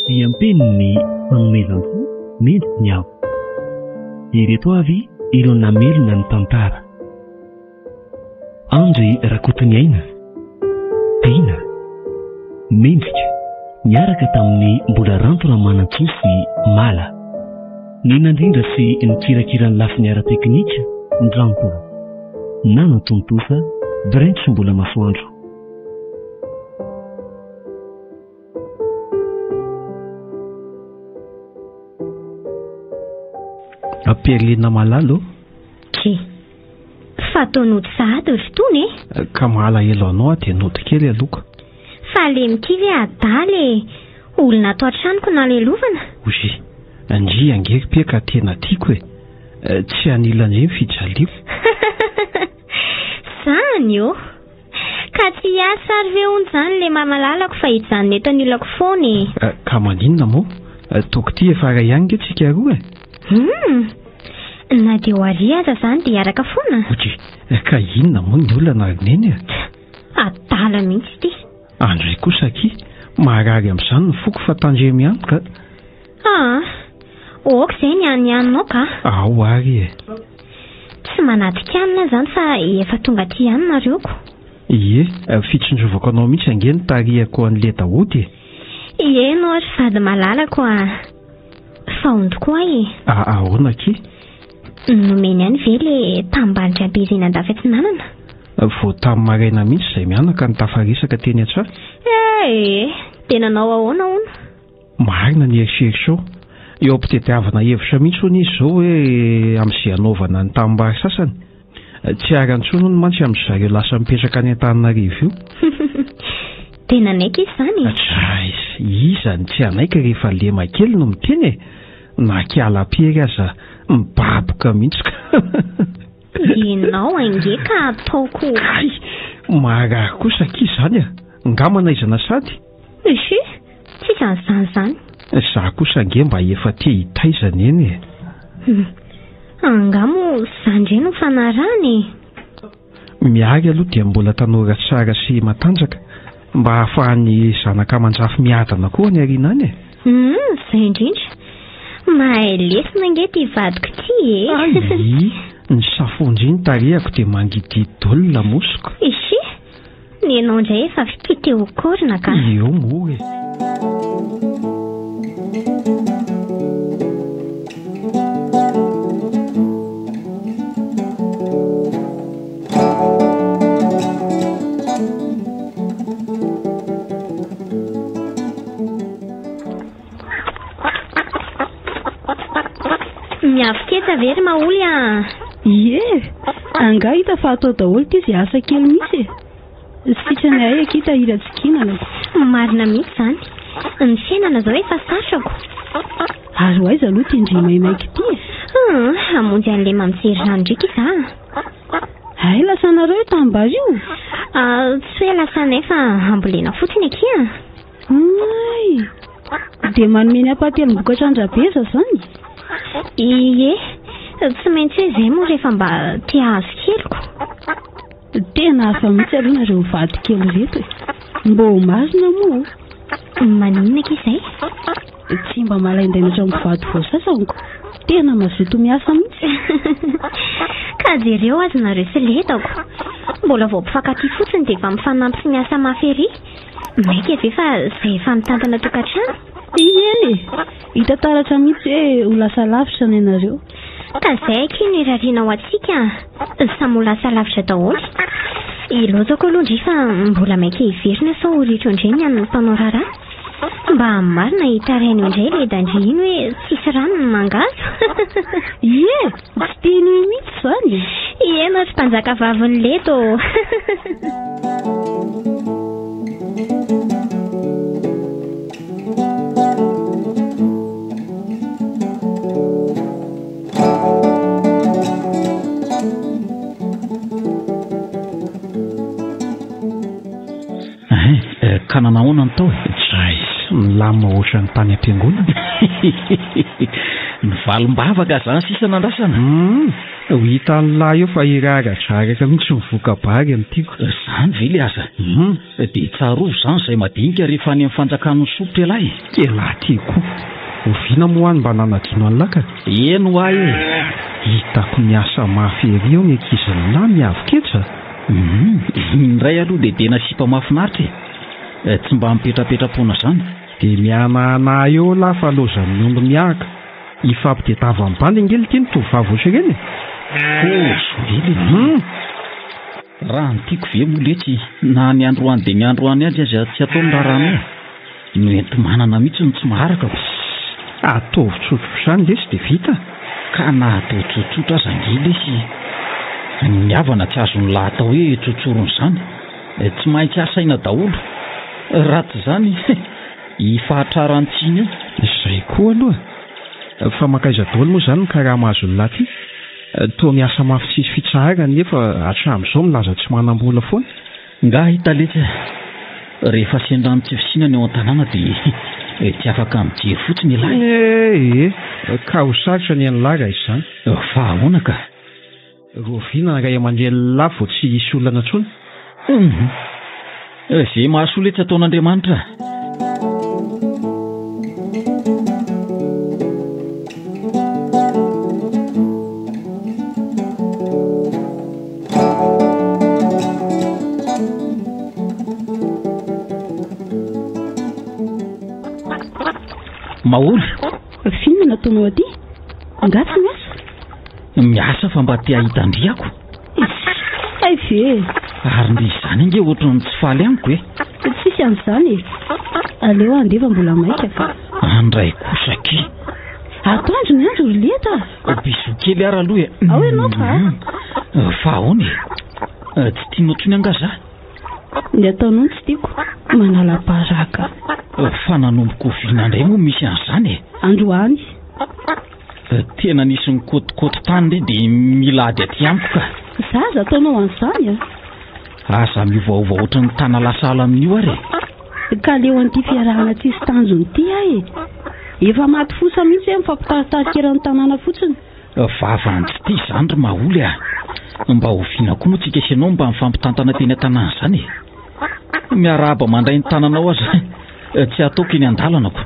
Diampeniny fanomezan-po mendrika ny ao. Ireto avy ireo namelona ny tantara. Andry Rakotony Aina, Pina, Mendrika, niaraka tamin'ny mbola ranto Ramanantsosy Mala. Ny nandrindra sy nikirakirany lafiny ara-teknika Ndranto. Nano Tontosa, Brentso mbola masoandro. Aperlina malalo Ke fataon'ody sahady ry fotony ka malahelo anao dia nody kely aloka. fa le mikivy adaly olona ato an-tranoko nalelovana. Ozy andry angery pia ka tena tiako tsy anila ndray mifijalio. Zany io ka tsy hiasa ary ve ony zany le mamalalako fa hijanona eto anilako foany. Ka maninona moa toko ty efa ray ihany ke tsika roa na dia ho ary aza zany dia araka foana. Ozy ka inona moa ny olana rineny adala mihitsy ty. Andray kosa ki marary amin'izany ny foko fa tandremy ihany ka. Oka izay ny any-anao ka. Ao ary tsy manadika-anina zany fa efa tonga ty ihany nareoko. Ie fitsindrovako anao mihitsy ange ny tarihako an'le daody. Ieno ary vady malalako faondoko ahy. Ahoana ki nomeny any ve le tambanitra am-pihirina an-dafetsinanana. Vao tamin'ny maraina mihitsy izay mianaka ny tafarisaka teny an-tsaha. Tena nao ahoana hono. Marina ny eritreritro eo ampitetiavana hevitra mihitsy hono izy zao hoe amin'izay anaovana ny tanimbary sasany. Tsy arantsony hono mantsy amin'y zareo lasa mipetraka any Antananarivo io. Tena naika izy zany. Izany tsy anaika rehefa lema kely no miteny na kiala-pery aza mibaboka mihitsy ka. Ianao ange ka ataoko. Marary kosa ki zany ngamana izana sady. Tsy zany. Za kosa ange mba efa te hitaizana eny. Angamo zandre no fanarany. Miary aloha dia mbola tanora tsara sy matanjaka mba hahafahan'ny zanaka manjafy miadana koa ny ariana any. Zay indrindra mahay lesina ange ty vadiko ty ny safondry ny tarehako dia mangidy dolona mosiko. Ny anao indray efa fiteo korina ka. Eo moa Miavoketsa very maoly anga hita fa atao daholo ty izay asa kely misy sitrany ay akita iratsikinana. Marina mihitsy zany ny fiainana zao efa satrako. Azo aiza aloha ty indry maimaiky ty hamonjy an'le mampijery rano ndraiky iza. Ay lasanareo tambary io. Tsy hoe lasana efa ambolena fotsiny akia. Dia manomeny apatelom-bokatra andrabeza zany. Ie tsy maintsy hoe izay moa rehefa mba te hahazo keliko. Tena hafa mihitsy aloha nareo vady kely reto mba ho marina moa. Maninona ka izay? Tsy mba malaindainatra mivady voasasako. Tena mazoto miasa mihitsy. Ka jereo azy nareo sy letako. Mbola vao mpifankatia fotsiny dia efa mifanampy sy miasa mafy ery. Maika ve fa izay efa mitantana tokantrano? Hita taratra mihitsy hoe ho lasa lavitra ny anareo. Ka izay kiny irariana ao atsika samy ho lasa lavitra daholo. Ilozako aloha ndry fa mbola maika hiverina sao ho ritro indray ny an'ny mpanao raharaha. Mba marina hitarainy indray le dandry iny hoe tsisy rano ny mangazo. Tsy teny mihitsy zany. Ieno ary mpanjaka vaviny leto. Ka nanahoana ny tao milama ohatra ny tany am-piangonana. Ny valim-bavaka zany sisa nandrasana. ho hita nylahy eo fa iragadraraka mihitsy mivokabary anytiako. Zany ve le aza dia tsarovo zany izay madinika rehefa any amin'ny fanjakan'ny sopotra elahy. Elahy tiako oviana moany mba nanadino an'laka. Eno ahy e, hitako miasa mafy ery eo ny ankiziny na miavoketsa. Indray aloha dia tena sipa mahafinaritra e, tsy mba mipetrapetra-pona zany. Dia mianana eo lafa lozan'ny omby miahaka ifampitadiava amin'ny bandy angely ty ny tovavy otrareny. Zovely raha nytiako ve moletsy na ny androany dia ny androany azy azy tsy atao mirarana no enti-manana mihitsy no tsy maharaka. Ataovy tsotro zany lesy dia vita. Ka na atao tsotsotra aza angely izy ny havana tsy azony lahy atao hoe tsotsorony zany, tsy maintsy asaina daholo. Ratsy zany ifahatrarantsiny eo. Izay koa aloha fa makaiza daholo moa zany ny karaha mahazo ny lahy ty. Toa miasa mafy tsisy fitsahagany nefa hatramin'izao milaza tsy manam-bola foana. Nga hita letsa rehefa sendrano tsy fisinana eo an-tanàna dia tsy afaka mijery fotsiny ilahy. Ka ho sarotra ny an'lahy raha izany. Fa ahoana ka? Roviana ray aman-dreny lahy vao tsy hisy olana intsony. Izay mahasoa letsy ataon'Andriamanitra. Maoly Fino nataonao aty? Angatsy miasa? Miasa fa mba te ahitandriako. Ay ve? Ary ny izany ange ohatrany tsy faly amiko e. Tsisy an'izany e. Aleo andefa mbola maika fa. Andray kosa ke. Atoandro ny andro leta. Biso kely ara aloha e. Ao ianao fa? Fa ahoana e? Tsy tianao tsony angaza? Ny ataonao tsy tiako. Manala-paraka. Fa nanomboka oviana indray moa misy an'izany e. Androany. Tena nisy ny kotikoty tany re dia milady aty amiko ka. Zaza ataonao an'izany a. Aza miovaova ohatry ny tana lasala amin'io ary. Ka leo an'ity fiarahana tsisy tanjony ity ahy e. Efa maty fosa mihitsy hoe mifampitaritarikeran'ny tanàna fotsiny. Vavany tsy tia izany ry Maoly a. Mba oviana koa moa tsika ianao mba mifampitantana teny an-tanàna izany e. Miarahaba mandray ny tananao aza tsy ataoko eny an-dalanako.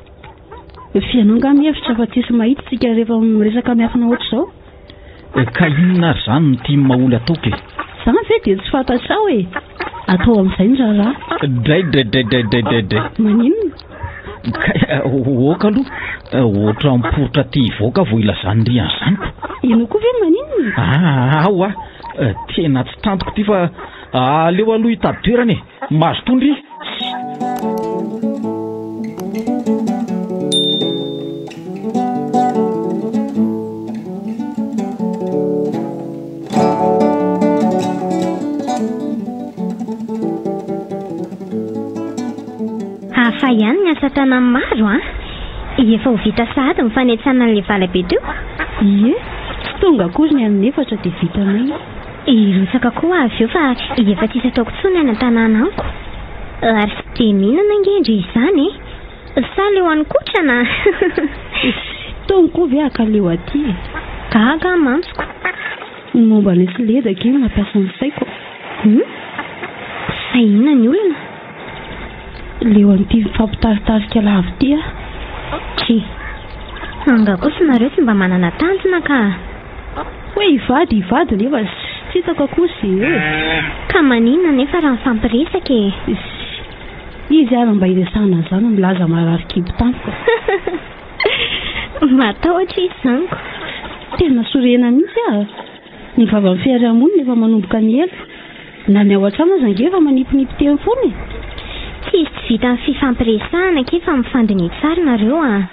Fianao nga mihevitra fa tsisy mahita tsika rehefa miresaka miafina ohatr'izao. Ka inona ary zany no tia Maoly ataoko e? Zany ve dia tsy fantatrao e. Atao amin'izay ny raharaha. Dray. Maninona? Oka aloha ohatra miporotra ty ivoaka vao ilazany riany zaniko. Ino koa ve maninona? Ao a, tena tsy tantoko ty fa aleo aloha hitady toerana e. Mazo tondry. Hafa ihany ny asa tanana maro a. Efa ho vita sahady ny fanetsana an'ilay valabe teo. Ie, tsy tonga akory ny an'ny efatra dia vitanay. Irotsaka koa avy eo fa efa tsisy ataoko tsony any an-tanàna amiko. Ary tsy dia mihinana angendry izany e. Sa leo anikotrana. Taongo koa ve akaleo aty e. Gaga mantsoko. Ny momba ny sy ledaka iny mampiasa ny saiko. Sa inona ny olona? Leo an'ity mifampitaritarika lavo ty a. Tsy. Anga kosa nareo tsy mba manana tanjona ka. Hoe ivady nefa tsy hitako akory e. Ka maninona nefa raha mifampiresaka e. Izy ary mba hiresahana zany milaza marary kibo tamiko. Matahotra izaniko. Tena sorena mihitsy a. Ny vava amin'ny fiarahamonina efa manomboka ny elo. Na ny ao an-trano aza ange efa manipinipy teny foana e. Tsisy tsy vita amin'ny fifampiresahana kefa mifandiny tsara nareo a.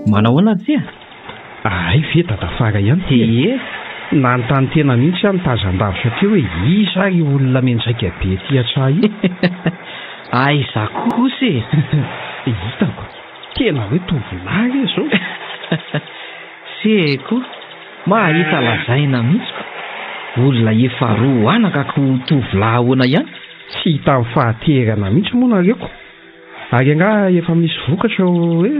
Manao ahoana tsia? Ay ve dadafara ihany ty. Nanontany tena mihitsy aho nitazan-davitra teo hoe iza ary olona menjaika be ty atsah io. Aiza kosa e. Hitako tena hoe tovolahy izao. Seko mahita lazaina mihitsy olona efa roa anakako tovolahoana ihany tsy hita amin'ny fahaterana mihitsy moa nareko ary anga efa misy vokatra hoe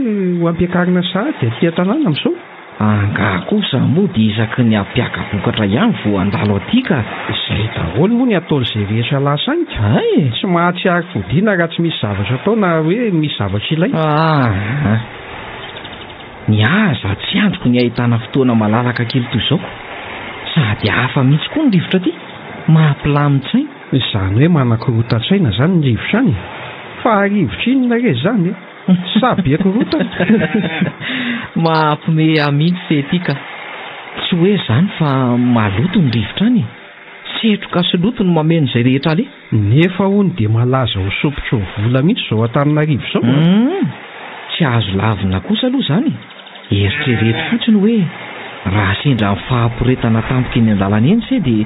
ho ampiakarina sady aty an-tanàna amin'izao anga kosa moa dia isaky ny ampiaka-vokatra ihany vo andalo aty ka izay daholo moa ny ataon'izay rehetra lasainka ay tsy mahatsiary fodiana raha tsy misy zavatra atao na hoe misy zavatra ilay ny aza tsy androko ny ahitana fotoana malalaka kely toy izao sady hafa mihitsy koa ny rivotra aty mahampilamin-tsaina izany hoe manan-korota-tsaina izany ny rivotra any fa rivotra inona re zany saby korota mahampime amihitsy fetika tsy hoe zany fa maloto ny rivotra any setroka sy loto no mameno izay rehetra ale nefa hony dia malaza ho sopotro vola mihitsy izao Antananarivo izao tsy azo lavina kosa aloha zany eritrereto fotsiny hoe raha sendra amin'ny fahampiretana tampoka eny an-dalana eny se dia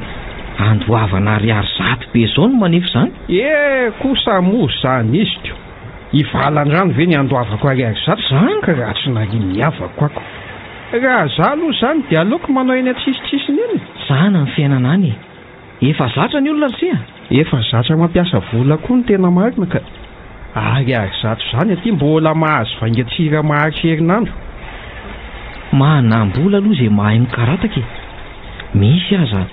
andoavana ariary 100 be izao no manefa izany kosa moa zany izy teo ivalan-drano ve ny andoavako ariary 100 zany ka raha tsy nariany miavako ako raha za aloha zany dia aleoko manao eny an-tsisitsisiny eny zana ny fiainana any efa zatra ny olona rysea efa zatra mampiasa vola koa ny tena marina ka ariary 100 zany aty mbola mahazo vaingatsira maharitra herinandro manam-bola aloha izay mahay mikarataka misy aza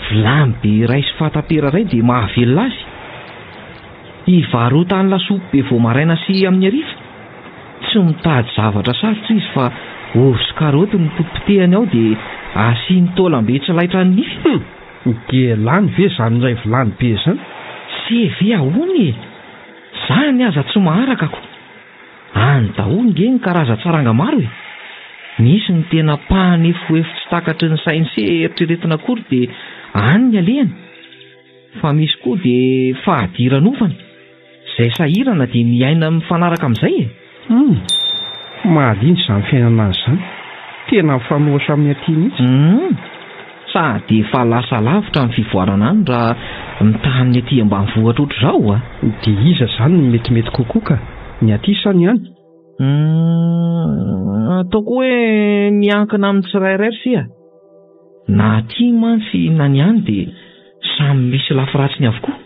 vilany be iray sy fatapera iray dia mahavelona azy hivarotany lasopy be vao maraina sy amin'ny ariva tsy mitady zavatra sarotra izy fa ovy sy karaoty no potipotehany ao dia asiany taolam-be tsy laitra ny nify dia lany ve zany iray vilany be zany se ve ahony zany aza tsy maharaka ako any daholo nge ny karaza tsaranga maro misy ny tena pahanefo tsy takatry ny sainse eritreretina akory dia any ny alehany fa misy koa dia fahadiranofany izay sahirana dia miaina mifanaraka amin'izay mahaliana izany fiainana azy zany tena mifanohitra amin'ny aty mihitsy sady efa lasa lavitra amin'ny fivoarana any raha mitahan'ny aty ambanivohitra ohatr' izao dia iza zany ny metimety kokoa ka ny aty sa ny any ataoko hoe miankina amin'ny tsirairay sia na aty mantsy na ny any dia samy misy lafiratsiny avokoa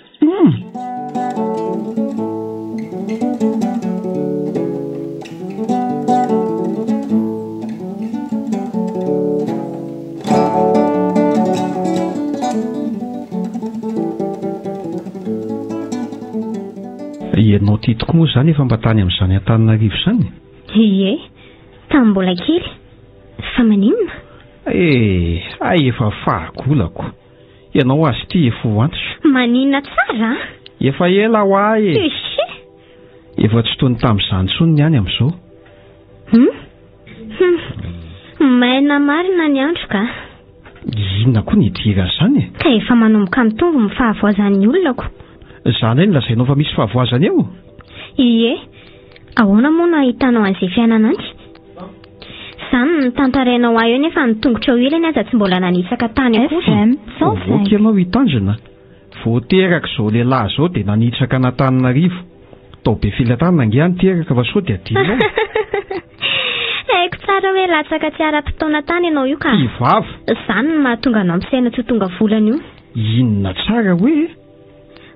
ianao ty tokoa moa zany efa mba tany amin'izany Antananarivo izany ie tamin'ny mbola kely fa maninona efa fahagolako ianao azy ty efa ho antitra maninona tsara efa ela ho ahy efa tsy tony tamin'izany tsony ny any amin'izao maina marina ny andro ka inona koa ny idirana izany ka efa manomboka mitombo mifahavoazan'ny olonako zany ny lazainao fa misy fahavoazana eo ie ahoana moa no ahitanao an'izay fiainana anty izany ny tantarainao ahy eo nefa nitongotra eo ilany aza tsy mbola nanisaka tany voky ianao hitandrina voateraka izao lehilahy izao dia nanitsaka an'Antananarivo tao be filatanana nge niteraka fa sao dia adinao haiko tsara hoe latsaka tsy ara-potoana tany ianao io ka ivava izany no mahatonga anao amin'saina tsy tonga volana io inona tsara hoe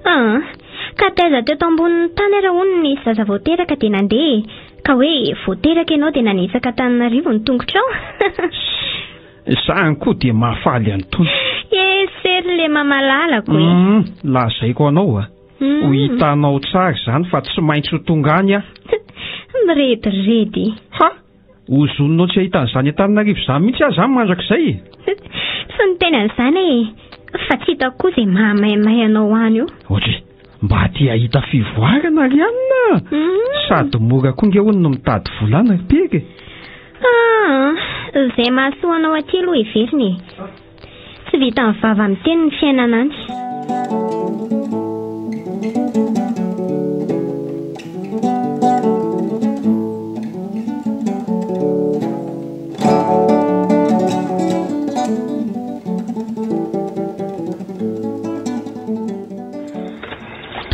ka taiza teto ambonin'ny tany raha hono ny zaza voateraka dia nandeha ka hoe voateraka ianao dia nanisaka Antananarivo ny tongotrao zany koa dia mahafaly any tony sery le mamalalako lazaiko anao ho hitanao tsara zany fa tsy maintsy ho tonga any mirediredy ozononao tsy ahitan'izany Antananarivo izany mihitsy aho zany mandrakizay sy ny teny an'izany fa tsy hitako koa izay mahamaimay anao any io ohatra mba ty ahita fivoarana ry anina sady mora koa nge hono no mitady volana peke izay mahasoa anao aty aloha iveriny tsy vita amin'ny vava amin'ny teny ny fiainana antsy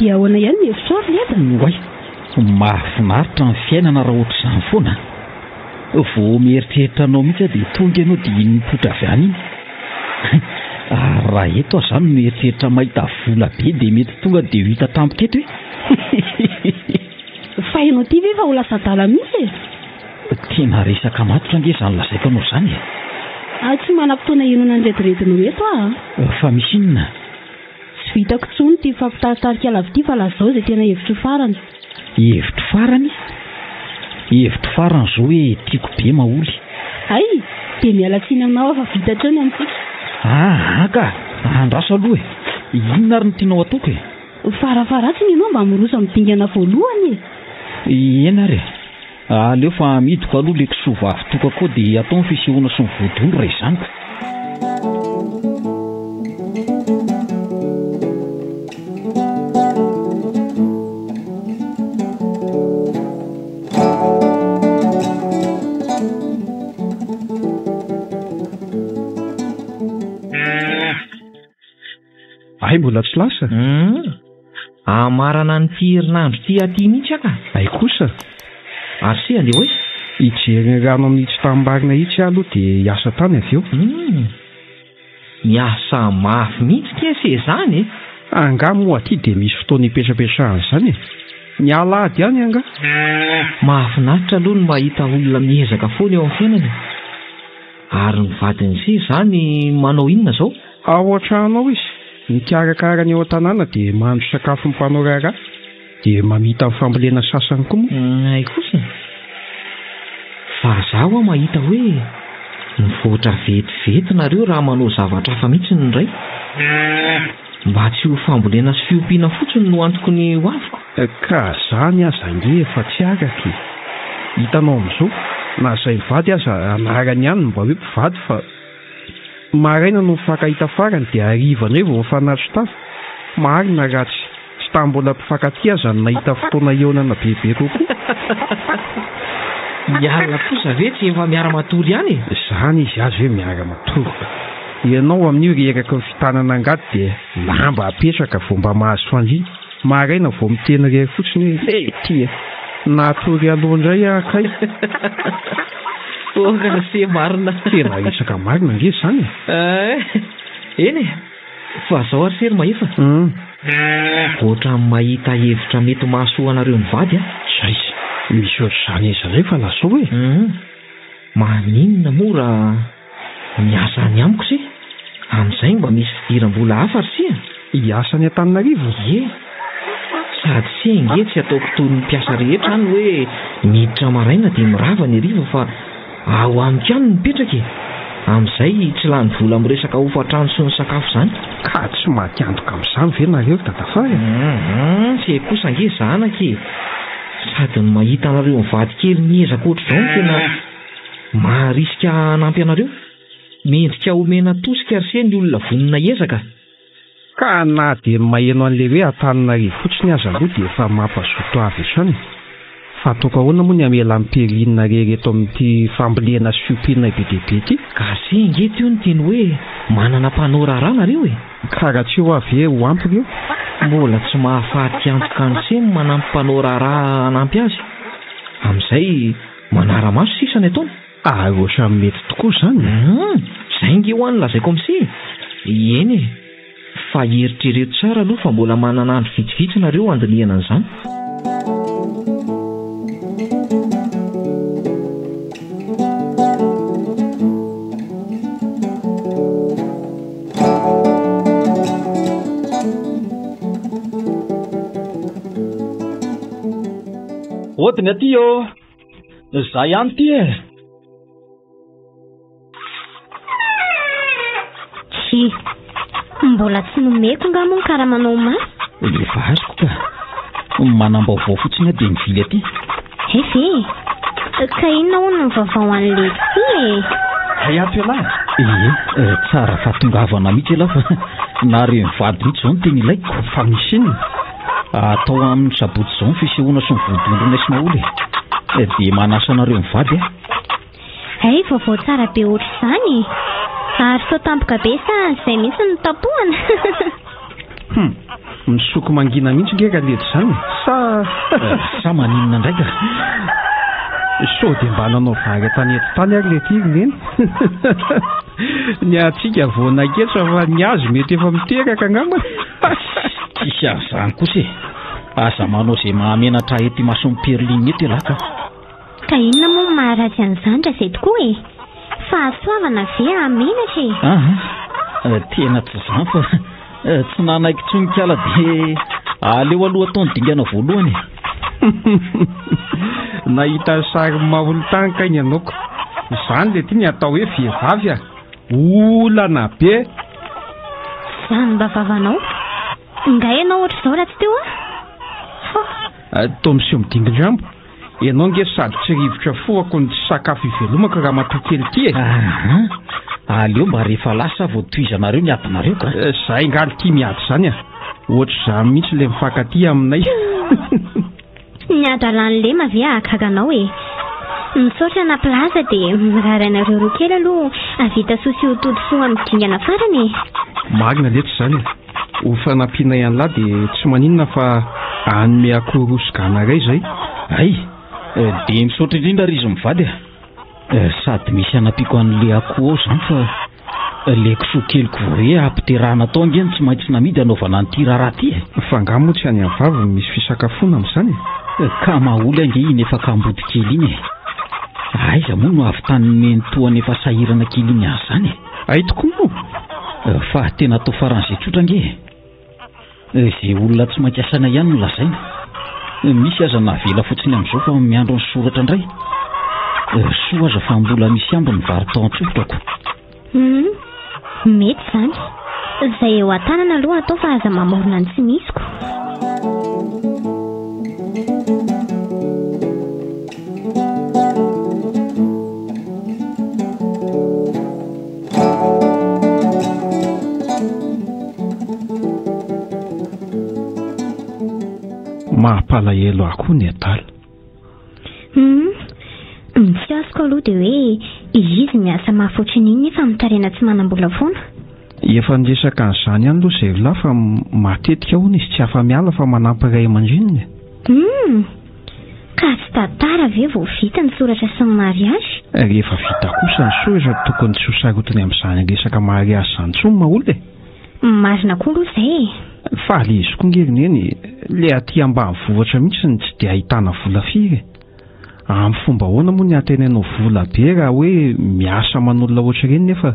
dia ahoana ihany ny hevitra ary eda way mahafinaritra ny fiainana raha ohatra izany foana vao mieritreritra anao mihitsy dia tonga ianao dia mipotra avy any iny. Raha eto aho zany mieritreritra mahita vola be dia mety tonga dia ho hita tampoka eto fa ianao ty ve fa ho lasa dala mihitsy tena resaka maty ange zany lazaiko anao zany tsy manam-potoana ianona nyrediredinao eto fa misy inona tsy vitako tsony ty fampitaritarika lavity fa lazao zay tena hevitro farany. Hevitro farany? Hevitro farany zao hoe tiako be maholy. Ay, dia mialatsiny aminao fa vitatra ny amintsika. Ka andraso aloha inona ary ny tianao ataoko farafaratsiny ianao mba mirosa midingana voalohany ena ary aleo fa midiko aloha le kisovavy tokako ao dia atao ny fisehoana sy ny vodolo ray izany. Ay, mbola tsy lasa amarana ny herinandro ty aty mihitsy aka. Ay kosa ase andeha hoe hijeriny rano amin'ny tsy tambarina hitsy aloha dia hiasa tany avy eo. miasa mafy mihitsy kese zany anga moa aty dia misy fotoana hipetrapetrahany izany ny alahady any anga. mahafinaritra aloha ny mahita olona miezaka foana eo amin'ny fiainana ary ny vadin'ise zany manao inona zao ao an-trano izy mikarakara ny eo an-tanàna dia mahandro sakafo mpanao raharaha dia mamita amin'ny fambolena sasany koa moa. Ay kosa fa zaho mahita hoe mivoatra vetivety nareo raha manao zavatra hafa mihitsy ny ray mba tsy ho fambolena sy fiompiana fotsiny no antoko ny hoaviko. Ka zany aza nge efa tsy araky hitanao amin'izao na izay mivady aza anarany ihany mba hoe mpivady fa maraina no mifankahita farany dia arivana eo vao mifanatso tafo marina raha tsy tambola mpifankaty aza no nahita fotoana eonana bebe kokoa. miarana kosa ve tsy efa miara-matory ihany zany izy azy hoe miara-matory ianao amin'io reraka ny fitanana angady dia lamba apetraka vao mba mahazo fandriana maraina vao miteny rery fotsiny hoe ty natory aloha indray akay se marina tena resaka marina nge zany eny fa zao ary sery mahefa ohatra mahita hevitra mety mahasoa anareo mivady zay misy ohatr'izany izy ray fa lazao hoe maninona moa raha miasa any amiko se amin'izay mba misy fidiram-bola hafa ry sia hiasa ny Antananarivo sady senge tsy ataoko toy ny mpiasa rehetra any hoe miditra maraina dia mirava ny ariva fa ao amiko ihany mipetraka amin'izay tsy lany vola miresaka hofa-trano sy ny sakafo zany ka tsy mahatiantoka amin'izany ve nareo dadafary se kosa nge zanaka sady ny mahita anareo mivady kely miezaka ohatr'izao no tena maharisika hanampy anareo mendrika omena tosika ry se ny olona vonina ezaka ka na dia maheno an'le hoe Antananarivo fotsiny aza aloha dia efa mampazoto avy isany fa toka ahoana moa ny amela mipelinina rery eto amin'ity fambolena sy fiompiana be dehibe ity ka se nge teo ny teny hoe manana mpanao raharaha nareo ka raha tsy ho avy ho ampy reo mbola tsy mahafaty antoka ny se manampy mpanao raharaha hanampy azy amin'izay manara-maso sisany ataony ohatrany mety tokoa zany zay nge ho any lazaiko amin'se eny fa eritrereto tsara aloha fa mbola manana andro vitsivitsy nareo andinihana an'izany odiny aty za ihany ty tsy mbola tsy nomeko nga moa karaha manao masy efa azoko ka manam-baovao fotsiny dia mivily aty ka inona hono ny vaovao an'le ty ay ato elahy tsara fahatongavana mihitsy elahy fa na re mivady mihitsy zao no teny ilaiko fa misy iny atao amin'ny sabotsy zao ny fisehoana sy ny vodondrona sy maholy dia manasa anareo mivady vaovao tsara be ohatr'izany ary sao tampoka be sa izay mihitsy ny tapohana misoko mangina mihitsy nge ka ledy zany sa maninona ndraika so dia mba nanao vary tany eto tany ary le tiry neny ny atsika voanaketra fa ny azo mety efa miteraka angamba tsisy azany kosa aza manao izay mahamenatra ety mason'ny perliny eto elaka ka inona moa maharatsy an'izany raha izay tokoa e fahasoavana ve amenatra e tena tsy izany fa tsy nanaiky tsonikala dia aleo aloha ataony dingana voalohany nahita sary maholo-tany kainy anaoko izany le tia ny atao hoe vehivavy olana be izany mba vavanao nga ianao ohatr' izao raha tsy teo tao miseho midingi-drambo ianao nge sady tsy rivotra foako ny tsy sakafo ivelomako raha matokely ty aleo mba rehefa lasa voatoizanareo ny adinareo ka zahay ngaly tia miady zany ohatr' zany mihitsy le mifankaty aminay ny ado alan'le mave akaganao e misaotra naplaza dia mirarainareo roa kely aloha avita sosiotodsoa midingana farany marina letra zany ho fanampiana ian'lahy dia tsy maninona fa anome akorosogana ray zay ay dia misaotra indrindra ry izy mivady sady misy anampiko an'le akoho ao zany fa le kisokeliko hoe ampiterahana tao angeny tsy maintsy namidy anaovana nyity raharaha ty fa nga moa tsy any amin'ny vavy misy fisakafona amin'izany ka maholy ange iny efa kambody kely iny aiza moa no avy tany mentoany efa sahirana kely iny azy zany ay tokoa moa fa tena atao faran'izay tsotra ange izay olona tsy maintsy asana ihany no lazaina misy aza navela fotsiny amin'izao fa miandro ny soratra indray soa aza fa mbola misy ambo ny vary tao an-tsofotrako mety zany izay eo an-tanana aloha atao fa aza mamorona ny tsy misiko mahampalahelo akoho ny atala misy azoko aloha dia hoe izy miasa mahafotriny iny nefa mitarena tsy manam-bola foana efa niresaka an'izany ihany aloha zay lahy fa matetika hono izy tsy hafa miala fa manampy ray aman-dreniny ka tsy tantara ve vao vita ny soratra sy ny mariazy rehefa vita kosa ny soratra tokony tsy ho sarotiny amin'izany resaka mariazy izany tsony maholy marina koa aloha izay fa le izy koa ngerineny le aty ambany vohatra mihitsy ny tsy dia ahitana vola firy amin'ny fomba hoana moa ny antenainao vola be raha hoe miasa manolona ohatry ireny nefa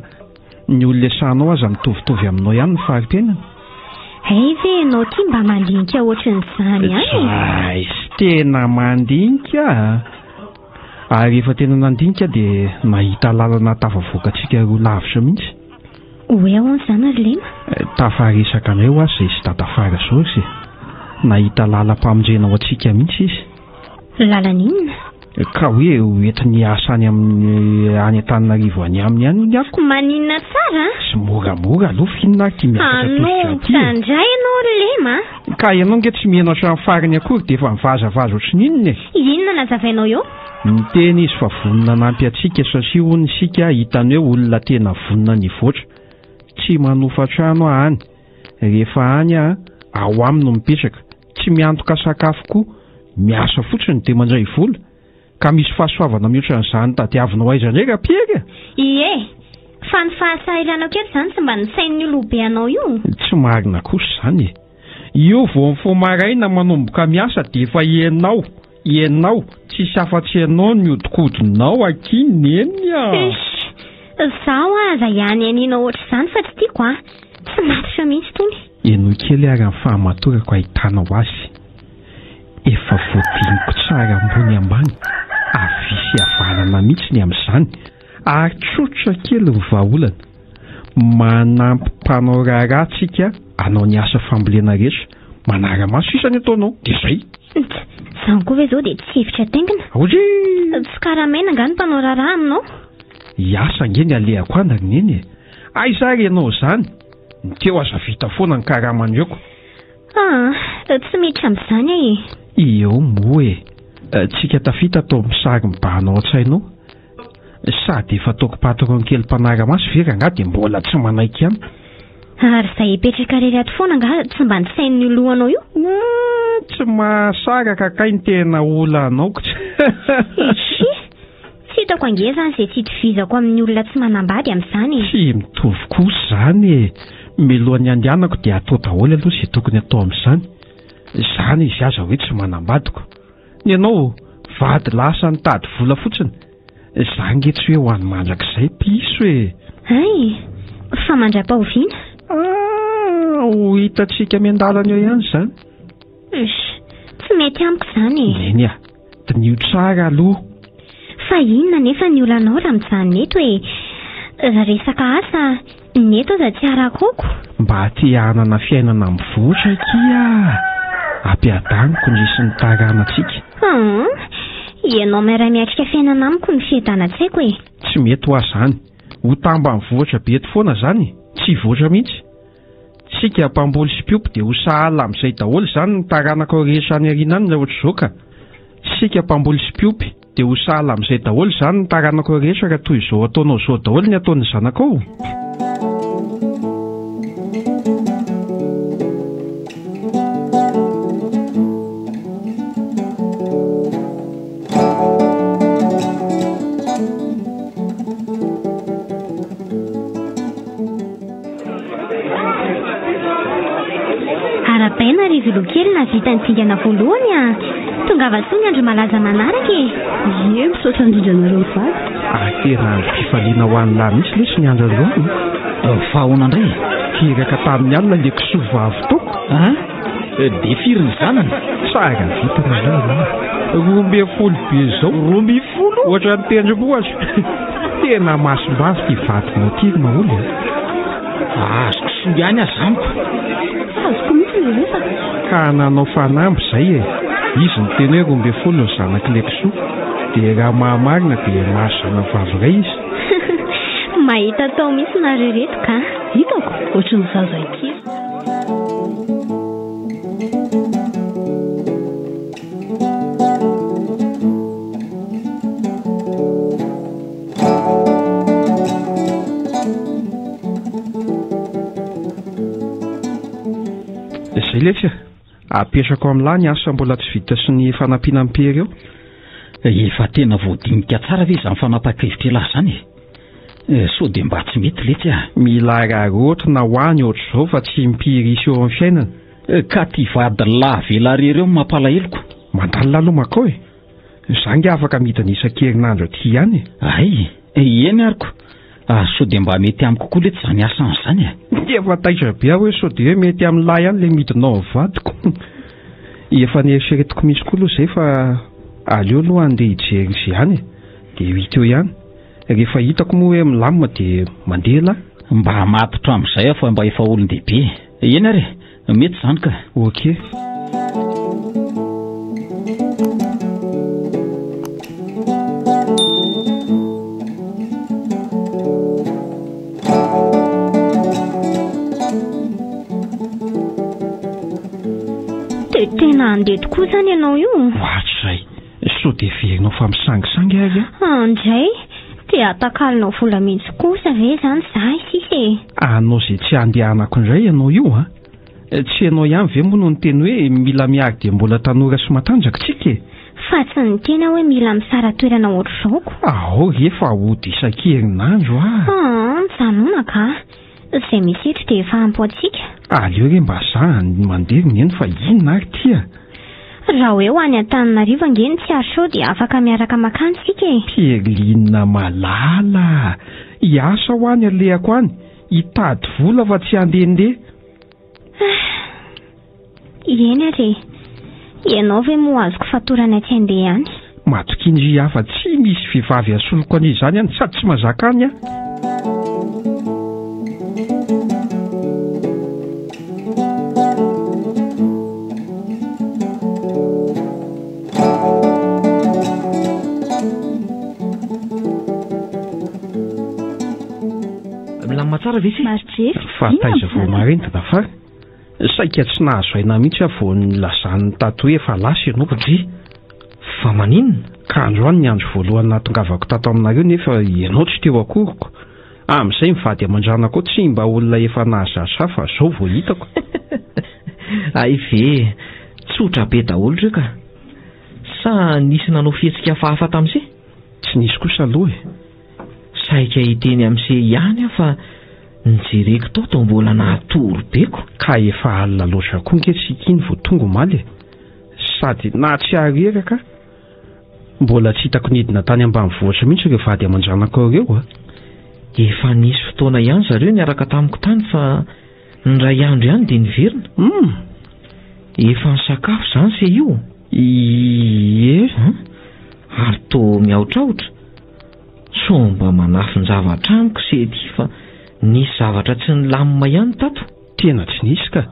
ny olona esanao aza mitovitovy aminao ihany ny farim-piainana ay ve ianao tia mba mandinika ohatran'izany ihany sy tena mandinika ary rehefa tena nandinika dia nahita lalana tafavoakantsika roa lavitra mihitsy hoe ahoana izany ary lena tafaresaka anay ho azy izay sy tatafara zao izy nahita lalam-pamonjena ao antsika mihitsy izy lalan'inona ka hoe hoentiny asa any amin'ny any Antananarivo any aminy ihany ny afoko maninona tsara sy moramora aloha fihinana tia miakatra tositra andray ianao lema ka ianao nge tsy mihainao hatramin'ny farany akory dia efa mivazavaza ohatry n'inona inona nazavainao eo miteny izy fa vonona nampy atsika satria hono isika hitany hoe olona tena vonona ny voatra tsy manofa trano any rehefa any ao aminy no mipetraka tsy miantoka sakafo koa miasa fotsiny dia mandray vola ka misy fahasoavana mihoatra n'izany tadiavinao aiza indray rapierya ie fa ny fahasahiranao keto izany tsy mba nisain'ny olobe anao io tsy marina kosa izany io vao mifo maraina manomboka miasa dia efa ianao tsisy afa-tsy ianao ny hodikodinao akiny eny zaho aza ihany aninao ohatr' izany fa tsy tiako tsy matitra mihitsy tony eno kely ary amin'ny fahamatorako ahitanao azy efa voadiniko tsara ambony ambany avisy havanana mihitsy ny amin'izany ary tsotra kely ny vahaolana manampy mpanao raharaha tsika anao ny asa fambolena rehetra manara-maso isany ataonao dia zay izany koa ve zao dia tsy hevitra taingina tsy karamaina nga ny mpanao raharaha aminao hiasa ngeny alehako andary neny aizary ianao izany teo aza vita foana ny karamandraoko tsy miditra amin'izany eo moa tsika tafita atao misary mibanao an-tsainao sady efa ataoko patron kely mpanara-maso vera nga dia mbola tsy manaiky ihany ary izay hipetraka rery ato foana nga tsy mba nisain'ny lohanao io tsy mahasaraka kay ny tena olanaoko Tsy hitako ange zany izay tsy hitovizako amin'ny olona tsy manambady amin'izany. Tsy mitovy kosa izany e. Milohan'ny andehanako dia atao daholo aloha izay tokony atao amin'izany. Izany izy aza hoe tsy manambadiko. Ny ianao vady lasa nitady vola fotsiny. Izany nge tsy hoe ho any mandrakizay piso e. Ay, fa mandra-pahoviana. Ho hitantsika miandalana eo ihany izany. Tsy mety amiko izany e. Eny a, dinio tsara aloha. Fa inona nefa ny olanao raha mijanona eto hoe resaka asa ny eto aza tsy arakoko. Mba tia hanana fiainana mivoatra kia. Ampiadaniko ny sy ny taranantsika. Ianao maray miatrika fiainana amiko ny fiadanantsaiko e. Tsy mety ho azany. Ho tamba mivoatra be eto foana zany. Tsy voatra mihitsy. Sika mpamboly sy mpiompy dia ho sahala amin'izay daholo izany ny taranako rehetra any aoriana any raha ohatra izao ka. Sika mpamboly sy mpiompy dia ho sahala amin'izay daholo izany ny taranako rehetra raha toy izao ataonao izao daholo ny ataon'ny zanakao. Arapaina ry vilokely na vita nitsingana voalohany a. Tonga vasoa ny andro malaza manaraka e. Ie, misaotra indrindra nareo vady. Tena mpifaliana ho an'ny lahy mihitsy lesy ny andro alohany. Fa ahoana indray? Kiraka tamin'ny alina ilay kisoa vavy toko. Dia firy ny zanany? Tsara vita nareo. 12 be izao. 12? Ohatra ny tendrombohatra. Tena masom-bavy ty vatinao ty maholo. Azoko soa ihany azamiko. Azoko mihitsy ny resaka. Ka nanao fanamby izay e. Izy ny teny hoe 12 ny zanak'ilay kisoa. Dia raha mahamarina dia mahazana vavy iray izy. Mahita tao mihitsy nareo reto ka. Hitako, ohatry ny zaza kely. Izay lefa apetrako amin'lahy ny asa mbola tsy vita sy ny fanampiana ampery eo. Efa tena voadinika tsara ve izany fanapa-kevitra lahy izany e. So dia mba tsy mety letsy a. Mila rarotra na hoany ohatr' izao fa tsy mpirisy eo amin'ny fiainana. Ka ty vady lahy velarero eo mampalahelo. Mandalina aloha makao e. Izany afaka midina isan-kerinandro aty ihany e. Ay, eny ariko. So dia mba mety amiko koa letsy izany asan'izany e. Dia efa taitra be aho hoe so dia hoe mety amin'ny lahy ihany ilay midinao amin'ny vadiko. Efa nieritreretiko misy koa aloha izay fa aleo aloha andeha hijery izay ihany e. Dia hita eo ihany. Rehefa hitako moa hoe milamina dia mandeha lahy. Mba matotra amin'izay aho fa mba efa olon-dehibe. Eny ary, mety izany ka. Ok. Tena andeha tokoa izany ianao io. Ohatrizay. So dia verinao fa misangisangy ary a. Andray, dia atakalinao vola mihitsy kosa ve izany izahay sisa e. Anao izay tsy andehanako indray ianao io a. Tsy ianao ihany ve moa no ny teny hoe mila miary dia mbola tanora sy matanjaka tsika e. Fa tsy ny tena hoe mila misara toerana ohatr'izaoko. Ao rehefa hody isan-kerinandro a. Mijanona ka. Izay misy eto dia efa ampy antsika. Aleo re mba zahany mandeha ny eny fa inona ary tia. Raha hoe ho any Antananarivo angeny tsy ary sao dia afaka miaraka makany sika e. Pierina malala. Hiasa ho any alehako any. Hitady vola fa tsy handehandeha. Eny ary. Ianao ve moa azoko fatorana tsy handeha ihany? Matokindry hafa tsy misy vehivavy asoloko an'izany ihany sady tsy mazaka any a. Tsara ve sy? Marjery. Fa taiza vao marentina fa saika tsy nahazo aina mihitsy vao nilazany tato hoe efa lasa ianao Ry, fa maninona? Ka androany ny andro voalohany nahatongavako tato aminareo nefa ianao tsy teo akoriko. Amin'izay mivady aman-dranako tsy mba olona efa nahazatra fa zao vao hitako. Ay ve, tsotra be daholo reo ka. Sa nisy nanao fihetsika hafahafa tamin'izay? Tsy nisy kosa aloha e. Saika hiteny amin'se ihany aho fa nijereko tao mbola nahatory-beko. Ka efa alina loatra koa ankehitriny vao tonga omaly e. Sady na tsy arera ka mbola tsy hitako nidina tany ambanivohitra mihitsy ireo vady aman-janako ireo a. Efa nisy fotoana ihany zareo niaraka tamiko tany fa ny ray andro ihany dia niverina. Efa nisakafo izany se io. Ie. Ary toa miaotraotra. So mba manafy ny zavatra amiko se ity fa nisy zavatra tsy nilamina ihany tato. Tena tsy nisy ka.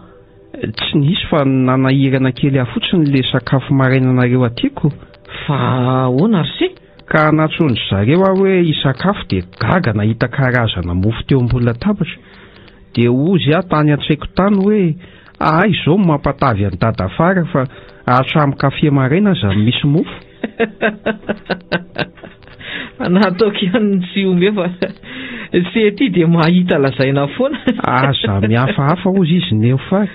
Tsy nisy fa nanahirana kely aho fotsiny le sakafo marainanareo atyko. Fa ahoana ry se? Ka natsondry zareo aho hoe hisakafo dia gaga nahita karazana mofo teo ambony latabatra. Dia ozy aho tany an-tsaiko tany hoe izao mampatavy any dada afara fa hatramo kafe maraina aza misy mofo. Nataoko ihany ny tsy ombe fa se ty dia mahita lazaina foana. Aza mihafahafa ozy izy neofary.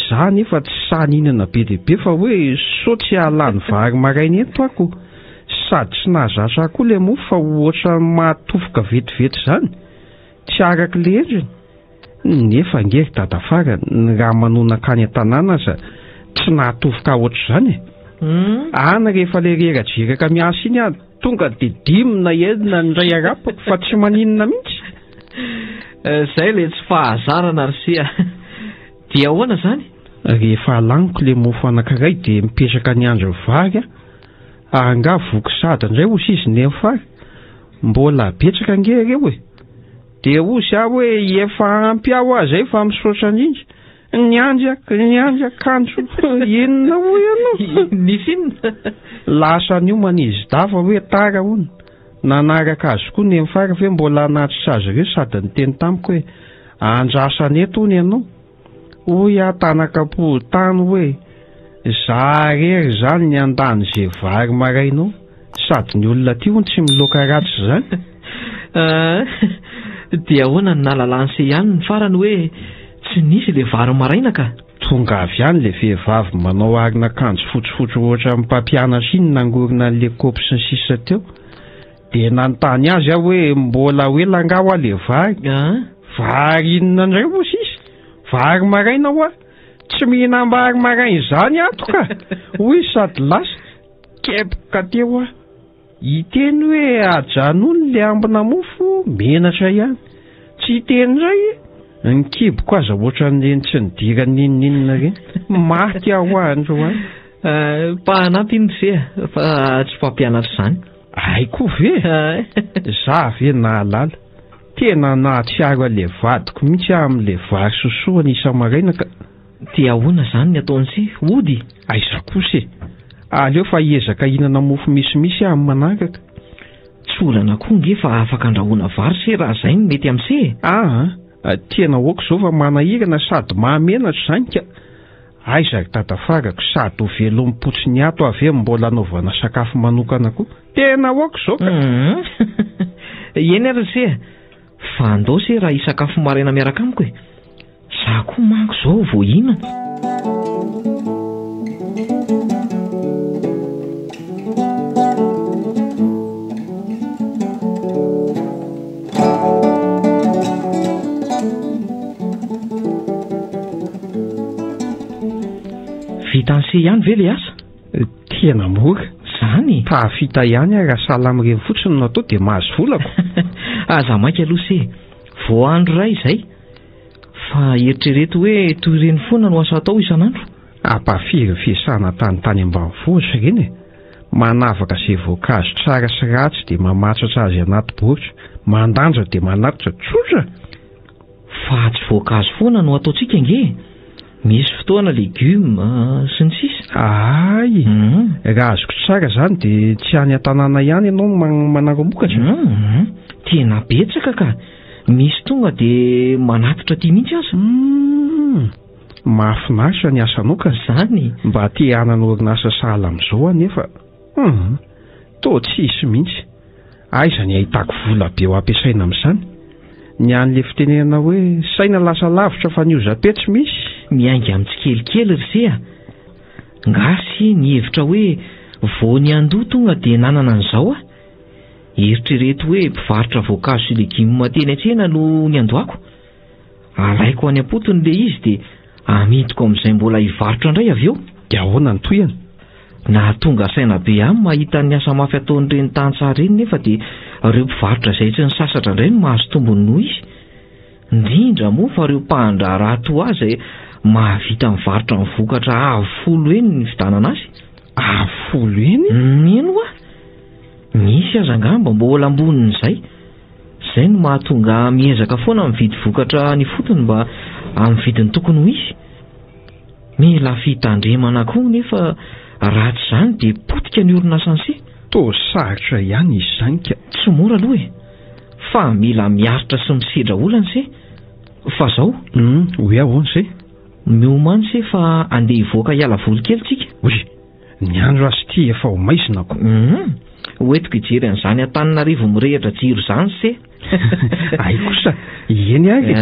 Za nefa tsy saninana be dia be fa hoe so tsy hahalany vary maraina eto ako. Sady tsy nahazatra koa le mofo fa ohatra mahatofoka vetivety izany. Tsy araka le endriny. Nefa ngery dada afara ny raha manona kany an-tanàna aza tsy nahatofoka ohatr'izany e. Ana rehefa le rera-jeraka miasa iny aho tonga dia dimina enina ny ray arapako fa tsy maninona mihitsy. Zay le tsy fahazarana ry se. Dia ahoana zany? Rehefa alaniko le mofo anankiray dia mipetraka ny andro vary aho. Anga voky sada indray osy izy neofary. Mbola betsaka nge reo e. Dia osy aho hoe efa ampy aho azy efa misaotra indrindra. Niandra kanjo enina ho ianao. Nisy inona? Lasa nioma n'izy dafa hoe tara hono. Nanaraka azy koa neofary ve mbola natitra azy ireo sady niteny tamiko hoe andrasany eto hony ianao. Hoy atanakapo tany hoe zarery zany ny andany zay vary marainao sady ny olona ty hony tsy miloka ratsy zany. Dia ahoana ny nalalan'se ihany ny farany hoe tsy nisy le vary maraina ka. Tonga avy ihany le vehivavy manao arina akanjo fotsifotsy ohatra amin'ny mpampianatra iny nangorina le kopy sy ny sisa teo. Dia nanontany azy aho hoe mbola hoe langao a le vary. Vary inona indray moa izy? Vary maraina hoa. Tsy mihinam-bary maraina izany ato ka. Hoy sady lasa kepoka teo aho. Hiteny hoe ajanony le ambina mofo menatra ihany. Tsy hiteny indray ny kiboko aza ohatran'ireny tsy nidira ninninina ireny. Maty aho andro any. Mpahanampy iny se fa tsy mpampianatra izany. Ay koa ve? Za ve nahalala. Tena nahatsiaro le vadiko mihitsy amin'le vary sosoany isa-maraina ka. Dia ahoana izany ny ataon'se ody? Aiza kosa e. Aleo fa hiezaka hihinana mofo misimisy amin'ny manaraka. Tsy olana koa nge fa afaka andrahoana vary se raha izay no mety amin'se. Tena hoako izao fa manahirana sady mahamenatra izany ka. Aiza ry dada farako sady ho velom-potsy ny ato avy mbola anaovana sakafo manokana koa. Tena hoako izao ka. Eny ary se. Fa andao se raha hisakafo maraina miaraka amiko e. Za koa manko izao vao inona. Vitan'se ihany ve le asa? Tena mora. Zany? Tafita ihany raha sahala amin'ireny fotsiny no atao dia mahazo volako. Aza maika aloha se. Vao andro ray izay. Fa eritrereto hoe toy ireny foana no asa atao isan'andro. Ampafiry fiasana tany ambanivohitra ireny e. Manavaka izay voankazo tsara sy ratsy dia mamatratra azy anaty baoritra. Mandanja dia manatitra tsotra. Fa tsy voankazo foana no ataontsika nge. Misy fotoana legioma sy ny sisa. Ay. Raha azoko tsara zany dia tsy any an-tanàna ihany ianao manaromokatra. Tena betsaka ka. Misy tonga dia manatitra ty mihitsy aza. Mahafinaritra ny asanao ka zany. Mba te hanana orinasa sahala amin'izao anefa. Toa tsisy mihitsy. Aiza ny ahitako vola be ho ampiasaina amin'izany. Ny an'le fitenenana hoe saina lasa lavitra fa ny ozapetsy misy. Miainga amintsikelikely ry se. Ngasy ny hevitra hoe vao ny andoha tonga dia nanana an'izao Eritrereto hoe mpivarotra voankazo sy legioma teny an-tsena no ny andohako. Alaiko any am-potony le izy dia amidiko amin'izay mbola hivarotra indray avy eo. Dia ahoana ny toyany? Nahatonga saina be any mahita ny asa mafy ataon'ireny tanytsara ireny nefa dia ireo mpivarotra izay tsy ny sasatra indray no mahazo tombony noho izy. Indrindra moa fa ireo mpahandra raha azy mahavita mivarotra ny vokatra avolo eny ny vidanana azy. Avolo eny? Ino hoa? Misy aza angamba mbola ambonin'izay. Izay no mahatonga miezaka foana mividy vokatra ny fotony mba amin'ny vidiny tokony ho izy. Mila fitandremana koa nefa raha tsy izany dia potika ny orinasa anse. Toa sarotra ihany izany ka. Tsy mora aloha e. Fa mila miaritra sy misedra olana se. Fa zao? Hoe ahoana se? Miomany se fa andeha hivoaka hiala voly kely tsika. Oy, ny andro azy ity efa ho maisina ko. Hoentiko hijery an'izany Antananarivo mirehitra jiro izany se. Ay kosa, eny avy.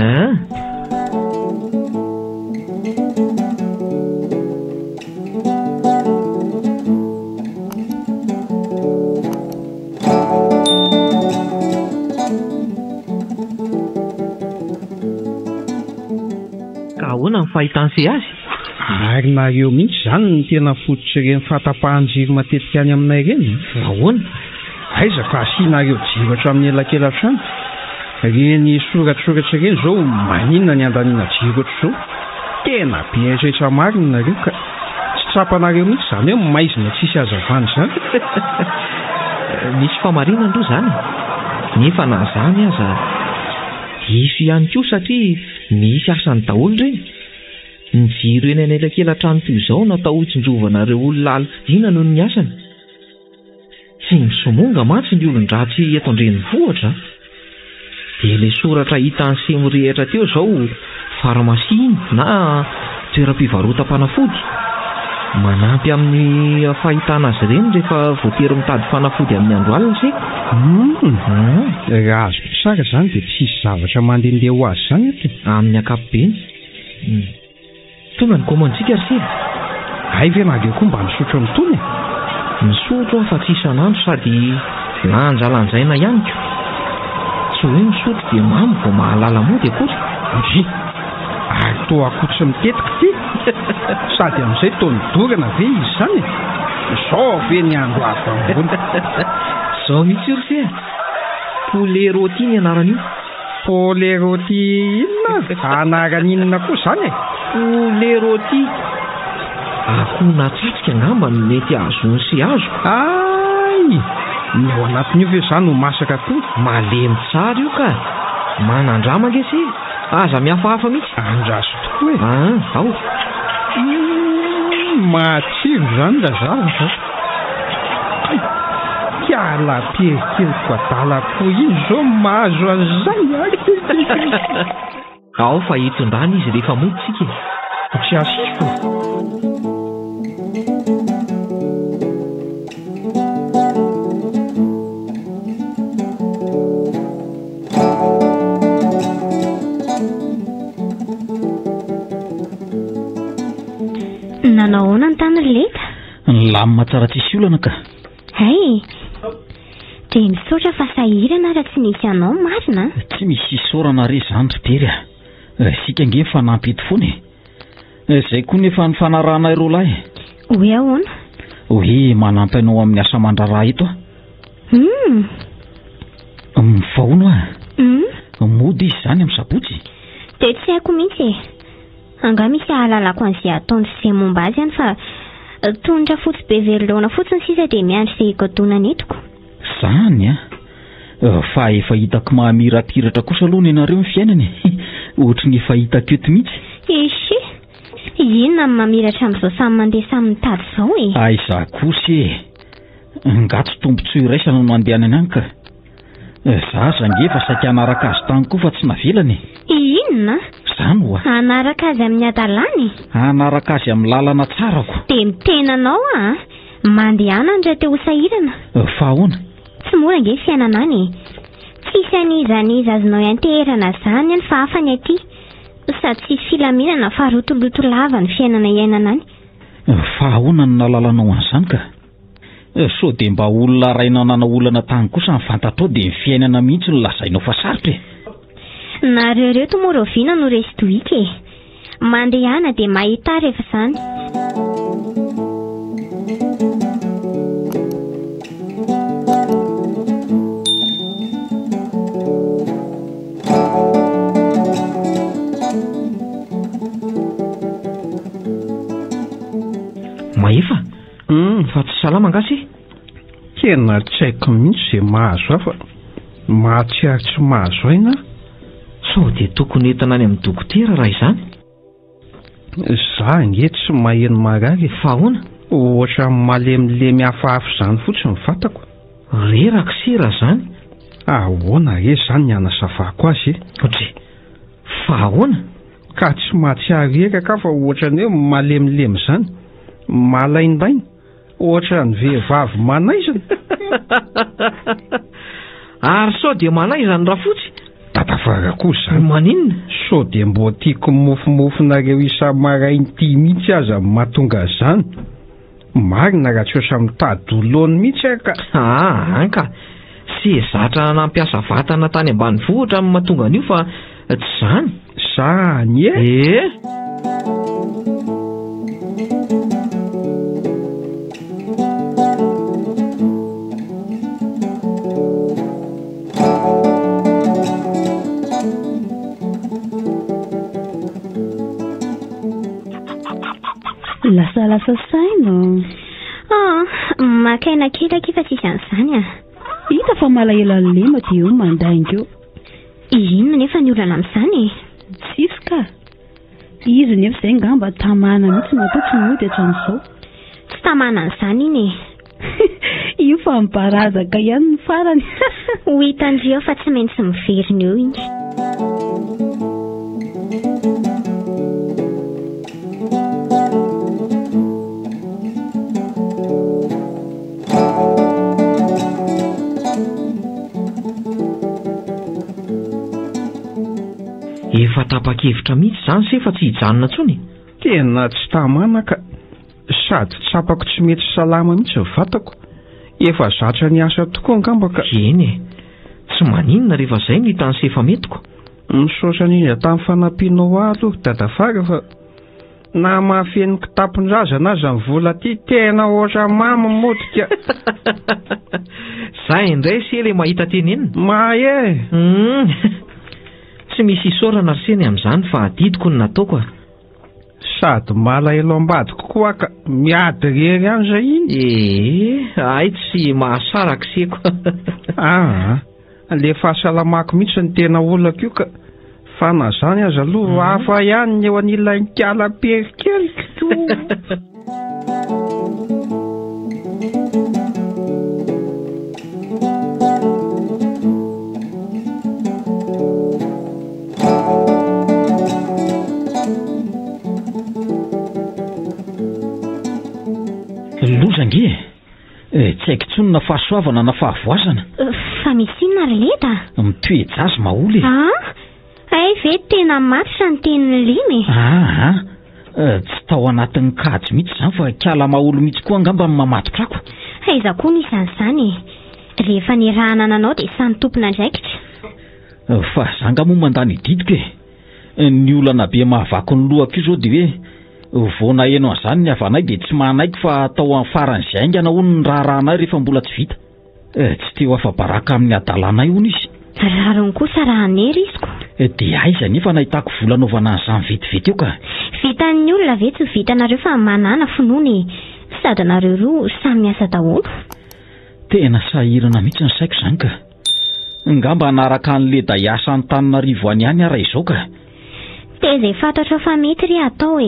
Ka ahoana ny fahitanse azy? Ary nareo mihitsy izany ny tena fototra ireny fahatapahan-jiro matetika any aminay ireny. Ahoana? Aiza fa asianareo jiro hatrao amin'ny elakelan-trano. Reny soratsoratra ireny izao maninona ny andaniana jiro ohatr'izao. Tena be aizretra marina nareo ka tsy trapanareo mihitsy izany hoe maizina tsisy hazavana izany. Misy famarinana aloha izany. Nefa na izany aza diso ihany koa satria misy asany daholo ireny. Ny jiro eny anelakelan-trano toy izao natao hitsindrovana ireo olona alifidiana noho ny asany. Tsy misomonga mantsy ny olon-dratsy eto an-drenivohitra. Dia ilay soratra hita ny semirehitra teo izao farmasiny na toeram-pivarotam-panafody. Manampy amin'ny fahitana azy ireny rehefa voatery mitady fanafody amin'ny andro alina se. Raha azo tsara izany dia tsisy zavatra mandehandeha ho azy izany eto. Amin'ny ankapobeny. Tonga ny komantsika ry se. Ay ve nareo koa mba misotro amin'itony? Misotro fa tsy isan'andro sady lanjalanjaina ihany ko. Tsy hoe misotro dia mamy vao mahalala mody akory. Ary toa akotra mitetika ty. Sady amin'izay toa nidorana ve izy izany? Sao ve ny andro hafa ambony? Zao mihitsy ry se. Poulet rôti ny anaran'io. Poulet rôti inona? Anaran'inona koa izany e? Poulet rôti. Akoho natsatsika angamba no mety azony sy azo. Ay! Ny ao anatin'io ve izany no masaka toy? Malemy tsara io ka. Manandrama nge se. Aza mihafahafa mihitsy. Andraso tokoa e. Ao. Matsiro izany razava fa. Kiala perikeliko adala-po iny izao mahazo an'izany. Ao fa hitondrana izy rehefa moditsika. Tsy asiko. Nanao ahoana ny tany ry leta? Lamina tsara tsisy olana ka. Hay, dia misaotra fa sahirana raha tsy nisy anao marina. Tsy misy isaorana re izany ry tery a. Sika nge fanampy eto foana e. Izay koa nefa ny fanarahana ireo lahy. Hoe ahoana? Hoe manampy anao amin'ny asa mandraraha eto a. Mivaono a. Mody izy izany amin'ny sabotsy. Dia tsy haiko mihitsy e. Anga misy ahalalako an'izay ataony sy momba azy ihany fa tonitra fotsy be verilona fotsiny sisa dia miandry izay higodonana etiko. Izany a. Fa efa hitako mahamirapiratra kosa aloha ny ianareo ny fiainany. Ohatry ny efa hitako eto mihitsy. Isy, inona ny mamiratra amin'izao samy mandeha samy mitady izao e. Aiza kosa e. Ngatsy tombontsoa iraisana no mandehana any ka. Za zangefa saika hanaraka azy tany koa fa tsy navelany. Inona? Izany hoa. Hanaraka azy amin'ny adalany? Hanaraka azy amin'ny lalana tsarako. Dia mitenanao a. Mandehana ndray teo sahirana. Fa ahoana? Tsy mora nge fiainana any. Tsisy an'izaniza azonao ianterana izany any fa hafa ny aty. Sady tsisy filaminana fa rotoloto lava ny fiainana iainana any. Fa ahoana no nalalanao an'izany ka? so dia mba olona raina nanao olana tany kosa nyfantatrao dia ny fiainana mihitsy no lazainao fa sarotra nareo reo tomoroviana no resy tohika e mandehana dia mahita rehefa izany maefa fa tsy salama angasy tena tsy haiko mihitsy izay mahazo afa mahatsiary tsy mahazo aina sao dia tokony entana any amin'ny dokotera raha izany za nge tsy maheno marary fa ahoana ohatra malemilemy hafahafa izany fotsiny fantako reraka sera zany ahoana re zany ny anasavako azy ohatry fa ahoana ka tsy mahatsiary eraka fa ohatrany hoe malemilemy izany malaindaina ohatra ny vehivavy manaizana ary sao dia manaizany raha fotsy tatavara koa izany maninona sao dia mbo tiako mofomofona reo isa-marainy tia mihitsy aza mahatonga izany marina raha tsy osa mitady oloany mihitsy ka anka sy zatra nampiasa vatana tany ambany vohitra amin'ny mahatonga an'io fa tsy zany zany e lasa saino makaina kelaka fa tsisy an'izany hita fa malaelan'ny lema dia eo mandainga eo inona nefa ny olana amin'izany tsisy ka izy nefa izay ngamba tamana mihitsy natao tsy mody hatramin'izao tsy tamana an'izany iny io fa mibarazaka ihany ny farany ho hitandreo fa tsy maintsy miveriny eo iny efa tapa-kevitra mihitsy izany se fa tsy hijanona tsony tena tsy tamana ka sady tsapako tsy mety salama mihitsy ny vatako efa zatra ny asa tokoa ngamba ka eny e tsy maninona rehefa izay no hitany sefa metiko misaosany indra tamin'ny fanampianao aloha dadafara fa na mahafeno kitapon-drazana aza ny vola ty tena ohatra mamy modika za indray se le mahita tenenina mahe tsy misy isorana riseny amin'izany fa adidiko ny nataoko sady malaelo ambadiko koa ka miady rery any zay iny ay tsy mahasaraka seko le fahasalamako mihitsy ny tena olako io ka fa na zany aza aloha hafa ihany ny eo anilainy kiala perikeliky to lozange tsy haiko tsony na fahasoavana na fahavoazana fa misy inona ry leda mitoejazy maholy ay ve tena matitra ny tenin'ny limy tsy tao anatin'ny kajy mihitsy izany fa kiala maholo mihitsy koa angamba ny mamatotra ako aiza koa nisy an'izany rehefa nirahana ananao dia samy tompona ndraikitra fa zanga moa mandany didiko ny olana be mahavako ny lohako io zao dia hoe vona eno an'izany ny havanay dia tsy mahanaiko fa tao amin'ny faran'izay aingana hono ny raharahanay rehefa mbola tsy vita tsy teo afa-baraka amin'ny adalanay hono izy rarony kosa raha nery iziko dia aiza nefa nahitako vola anaovana an'izany vetivety eo ka vitan'ny olona ve tsy vitanareo fa manana finoany sady nareo roa samy miasa daholo tena sahirana mihitsy ny saiko izany ka ngamba hanaraka an'le da hiasa ny Tananarivo any ihany ara izao ka dia izay fantatra fa mety ry atao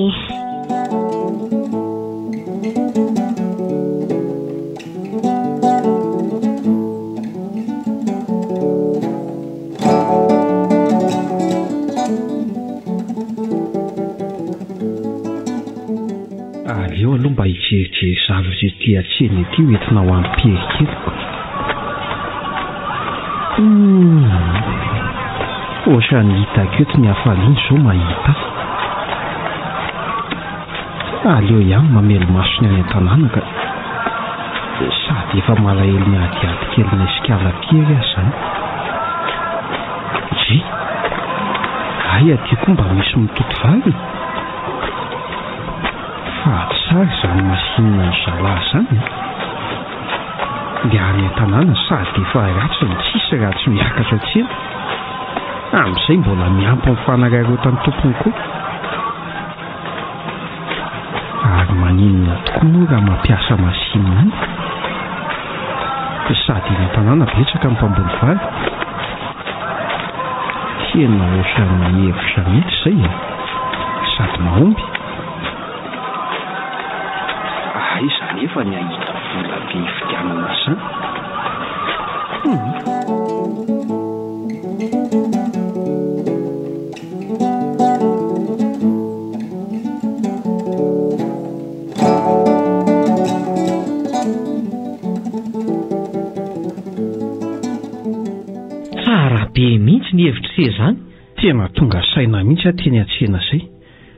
aleo aloha mba hijerijery zavatra ity atsena ity hoentina ho an'ny perikeliko ohatra ny hitako eto ny hafaliany izao mahita aleo ihany mamelo masony any an-tanàna ka dia efa malahelo miadiady kely ny sikalakery azy zany. Zy ay adiako mba misy mitoto vary fa tsara izany masinina ny zalahy zany dia any an-tanàna sady efa ratsy ny tsisy raha tsy miakatra tsena amin'izay mbola miampy mifanararotany tompony koa. Ary maninona tokoa moa raha mampiasa masinina any sady ny an-tanàna betsaka ny mpambony vary. Tena ohatran'ny hevitra mihitsy izay sady mahomby. Iza nefa ny ahita vola be fidianana izany. Tsara be mihitsy ny hevitra se zany. Tena tonga saina mihitsy ateny an-tsena izay.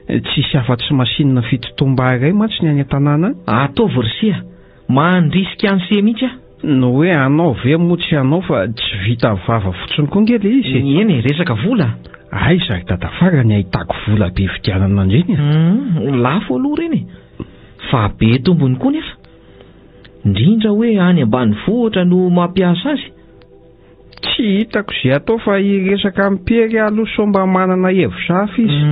Tsisy afa-tsy masinina fitotom-bary iray mantsy ny any an-tanàna. Ataovy rysia mandrisika an'se mihitsy no hoe anao ve moa tsy anao fa tsy vita vava fotsiny koa ngely izy. Eny resaka vola. Ay zary dadafara ny ahitako vola be fidianana andreny. Lafo aloha reny fa be tombony koa nefa indrindra hoe any ambanivohitra no mampiasa azy. Tsy hitako izay atao fa iresaka ampery aloha so mba manana hevitra hafa izy.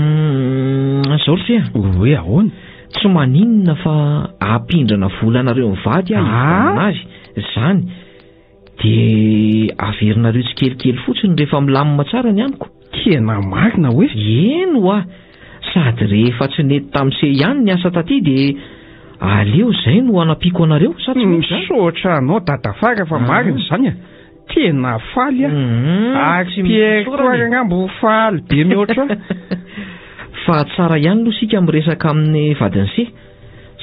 Zao rysia hoe ahoana tsy maninona fa ampindrana volanareo mivady azy zany dia averinareo tsy kelikely fotsiny rehefa milamina tsara ny aniko. Tena marina hoe eno sady rehefa tsy nety tamin'se ihany ny asa taty dia aleo izay no anapiako anareo sa tsy misotra anao dadafara fa marina izany tena faly ampiekoaranambo faly be mihoatra. Fa tsara ihany aloha sika miresaka amin'ny vadin'se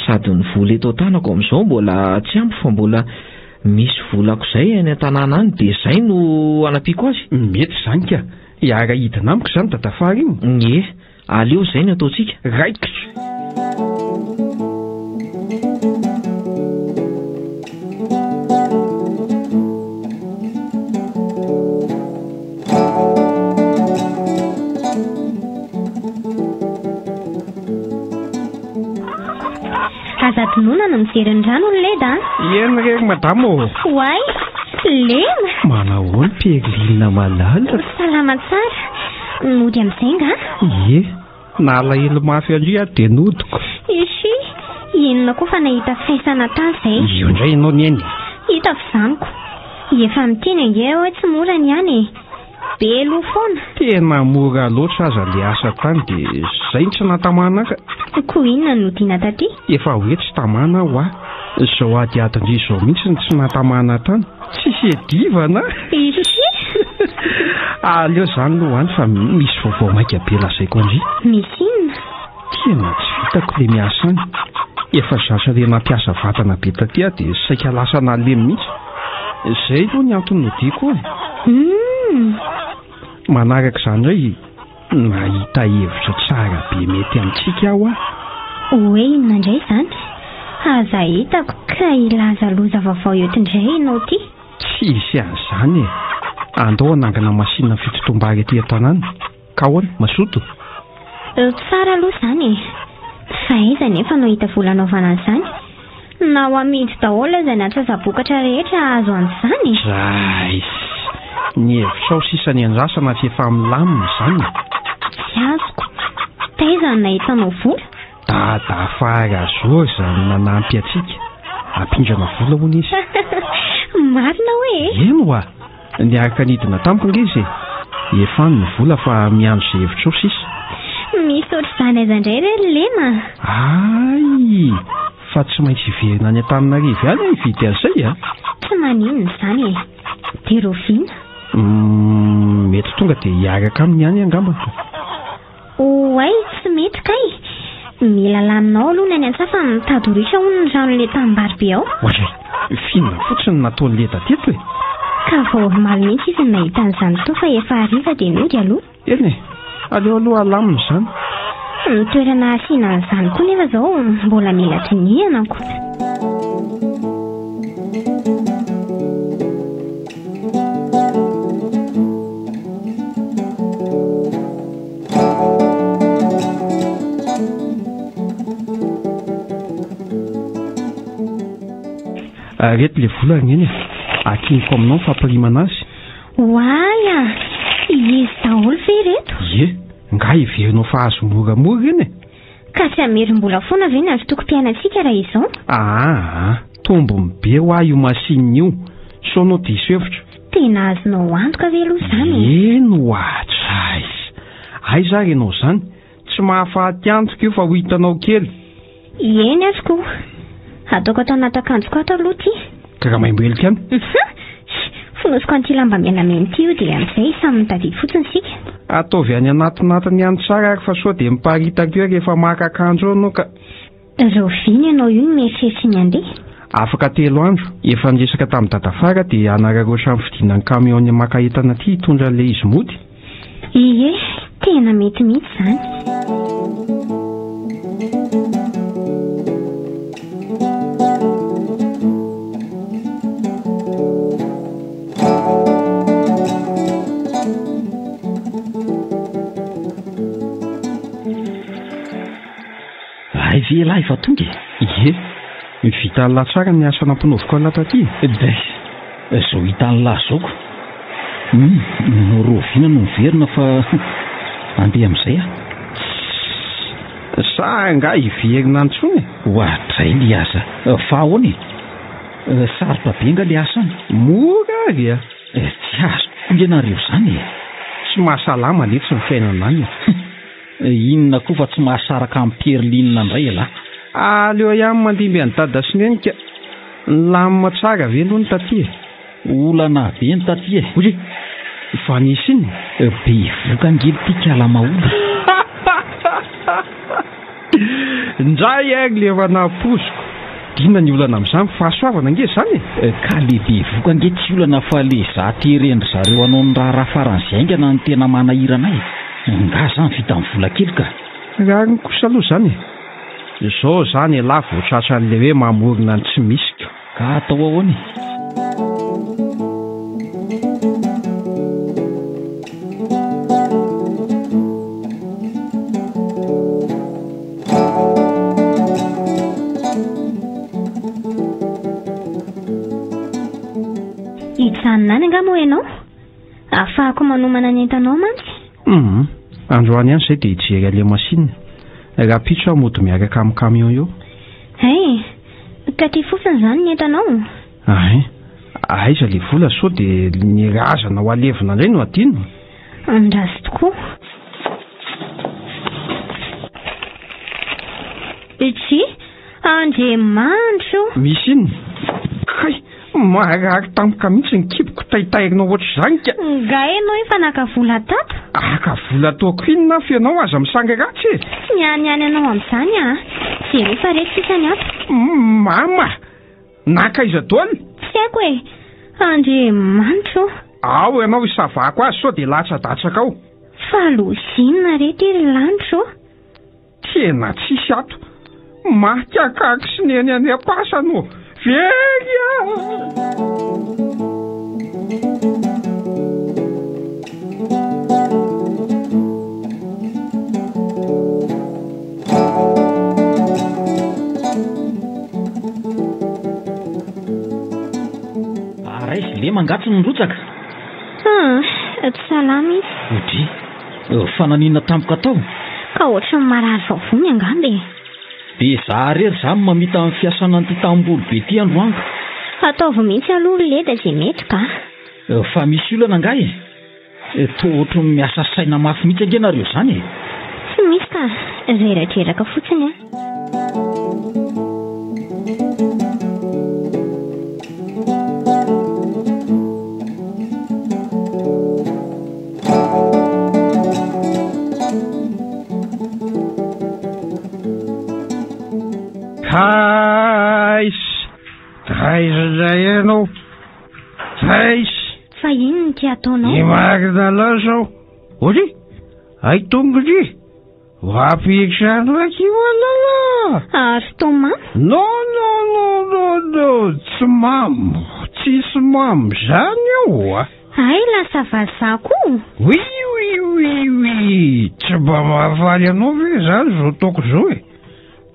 sady ny vola eto tanako amin'izao mbola tsy ampy fa mbola misy volako izay any an-tanàna any dia izay no anapiako azy. Mety izany ka hiara hidina amiko izany dadafara io. Aleo izay no ataontsika raikitra. Azadinona no mijery ny rano ny leda. Eny rery madamo. Wai, lena. Manao ny peglina malala. Salama tsara. Nody amin'izay nga? Ie, nalahelo mafy andria dia nodiko. Ishi, inona koa fa nahita faisana tany izay? Io indray ianao ny eny. Hita fizaniko. Efa miteny ange hoe tsy mora ny any. Be lo foana. Tena mora loatra aza le asa tany dia izay tsy natamana ka. Koa inona no tiana taty? Efa hoe tsy tamana aho izao ady adindry izao mihitsy ny tsy natamana tany. Tsisy edivana. Ishi. Aleo izany lohany fa misy vaovao maika be lazaiko andry. Misy inona? Tena tsy vitako le miasa any. Efa zatra le nampiasa vatana be taty dia saika lasa nalemy mihitsy. Izay aloha ny antony nodiko manaraka izany indray nahita hevitra tsara be mety amintsika aho Hoe inona indray izany? Aza hitako ka ilaza loza vaovao eto-indray ianao ty. Tsisy an'izany andao anangana masinina fitotom-bary aty an-tanàna. Ka ahoana masoto? Tsara aloha izany fa aiza nefa no hita vola anaovana an'izany? Na ho amidy daholo izay natsaza-bokatra rehetra azo an'izany. Zay ny hevitrao sisany andrasana tsy efa milamina izany. Tsy azoko. Taiza no nahitanao vola? Dadafara zao izany nanampy atsika. Ampindrana vola hono izy. Marina hoe? Eno niaraka nidina tamiko nge izy. Efa ny vola fa miandro izay hevitrao sisa. Misy ohatr'izany aiza indray re lena? Ay, fa tsy maintsy hiverina any Antananarivo ihany hividy an'izay Tsy maninona izany dia Rovina? Mety tonga dia hiaraka aminy ihany angamba. Oay, tsy mety kay. Mila laninao aloha ny any an-tsafa mitady horitra hono ny rano le tambary be ao. Ohatray, finona fotsiny nataony leda teto Ka vao omaly mihitsy izy nahita an'izany to fa efa hariva dia nody aloha. Eny aleo aloha alamina izany. Ny toerana asiana an'izany koa nefa izao mbola mila tinianako. reto le volana eny akiniko aminao famparimana azy. Hoay a izy daholo ve reto? Ie, nga iverinao fa azo moramora eny ka tsy amerim-bola foana ve ny azo toko-piainantsika raha izao? Tombony be ho ahy io masiny io, saonao diso hevitra. Tena azonao antoka ve aloha izany? Eno atsay, ay za renao zany, tsy mahafaty antoka io fa ho hitanao kely. Eny azy koa, ataoko atao anaty akanjo koa atao aloha ty. Ka raha maimbo-elika any? Fonosiko an'ity lamba menamena ity io dia amin'izay samy mitadidy fotsiny sika. Ataovy any anatinatiny ihany tsara ary fa sao dia miparitaka eo rehefa maka akanjo anao ka. Roviny ianao io mieritreritra ny andeha. Afaka 3 andro, efa niresaka tamin'ny dadafara dia anararoatra amin'ny fidinan'ny kamiony maka entana ity hitondra an'ilay izy mody. Ie, tena mety mihitsy izany. Ay ve lahy efa tonga? Ie, vita lahy tsara ny asa nampinoviko an'ilay taty. Zao hitan'ny lahy zao ko. Rovina no miverina fa andeha amin'izay Sa nga hiverina antsony? Ohatray le asa. Fa ahoana? Sarotra be nga le asa any. Mora ary tsy azo koa ianareo zany. Tsy mahasalama nefa ny fiainana any. Inona koa fa tsy mahasaraka amin'ny Pierlinina indray alahy. Aleo ihany mandimby any dada sy nenika. Lamina tsara ve aloha ny taty? Olana be ny taty. Oy, fa nisy iny? Be vokangely tika alamaola. Ndray ary le efa napoziko. Dina ny olana amin'izany fahasoavana nge zany. Ka le be vokangely tsy olana fa le za terendry zareo anao ny raha faran'izay aingana ny tena manahirana ay. Nga zany vita amin'ny vola kely ka. Raha ny kosa aloha zany. Zao zany alahy voatratra an'le hoe mamorona ny tsy misika. Ka atao ahoany? Hijanonany nga moa ianao? Ahafahako manomana ny entanao mantsy? Androany ihany izay dia hijery an'ilay masinina. Raha pitso aho mody miaraka amin'ny camion eo. Ka ty fotsiny izany ny entanao? Aiza le vola sao dia ny razana ho alevina indray no adino. Andraso tokoa. Tsy, Andriamanitro. Misy iny? Kay, marary tampoka mihitsy ny kiboko taitairinao ohatr'izany ka. Nga ianao efa naka vola tato? Aka vola ataoko inona fa ianao aza misanga ratsy e? Tsy niany anao amin'izany jereo fa reto sisa ny ato. Mama, naka iza daoly? Tsy haiko e, Andriamanitro. Ao ianao isavako azy sao dia latsa-datsaka ao. Fa lozinina reto iry lanitro. Tena tsisy ato. Mahakakaka sy neny any am-pasano. Very Raisy le mangatsy ny rotsaka. Tsy salama izy. Odry, fananina tampoka tao. Ka ohatrany marary vavony angamba e. Dia za rery zany mamita amin'ny fiasana an'ity tambolo be ty androany. Ataovy mihitsy aloha leda izay mety ka. Fa misy olana nga e. Toa ohatran'ny miasa saina mafy mihitsy angenareo zany e. Tsy misy ka, zeratreraka fotsiny Zay ianao. Fa inona ty ataonao? Ny marina lazao. Ory, ay tongotry. Wapikshan wakiwalala. Stoma? No. Tsmam. Tsismam. Zanyo. Ay, lasa vasako. Oui. Tsy mba mahavaly anao ve zany zao toko zao e.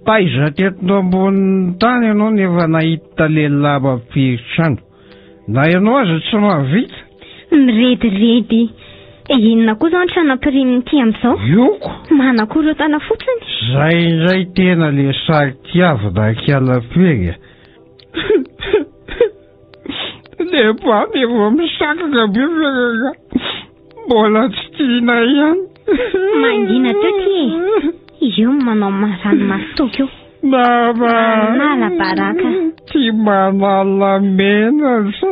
taiza teto ambonin'ny tany ianao nefa nahita lehilahy mampieritrano. Na ianao aza tsy mahavita. Mirediredy. Inona koa izao tranam-piriminy amin'izao? Ioko. Manakorotana fotsiny. Zay indray tena le sary tiavina kialapery. Lehiba nefa misakaka be fiainana. Mbola tsy tiana ihany. Mangina toty e. Io manao marano mastoky io. Nala baraka. Ty manala mena sa.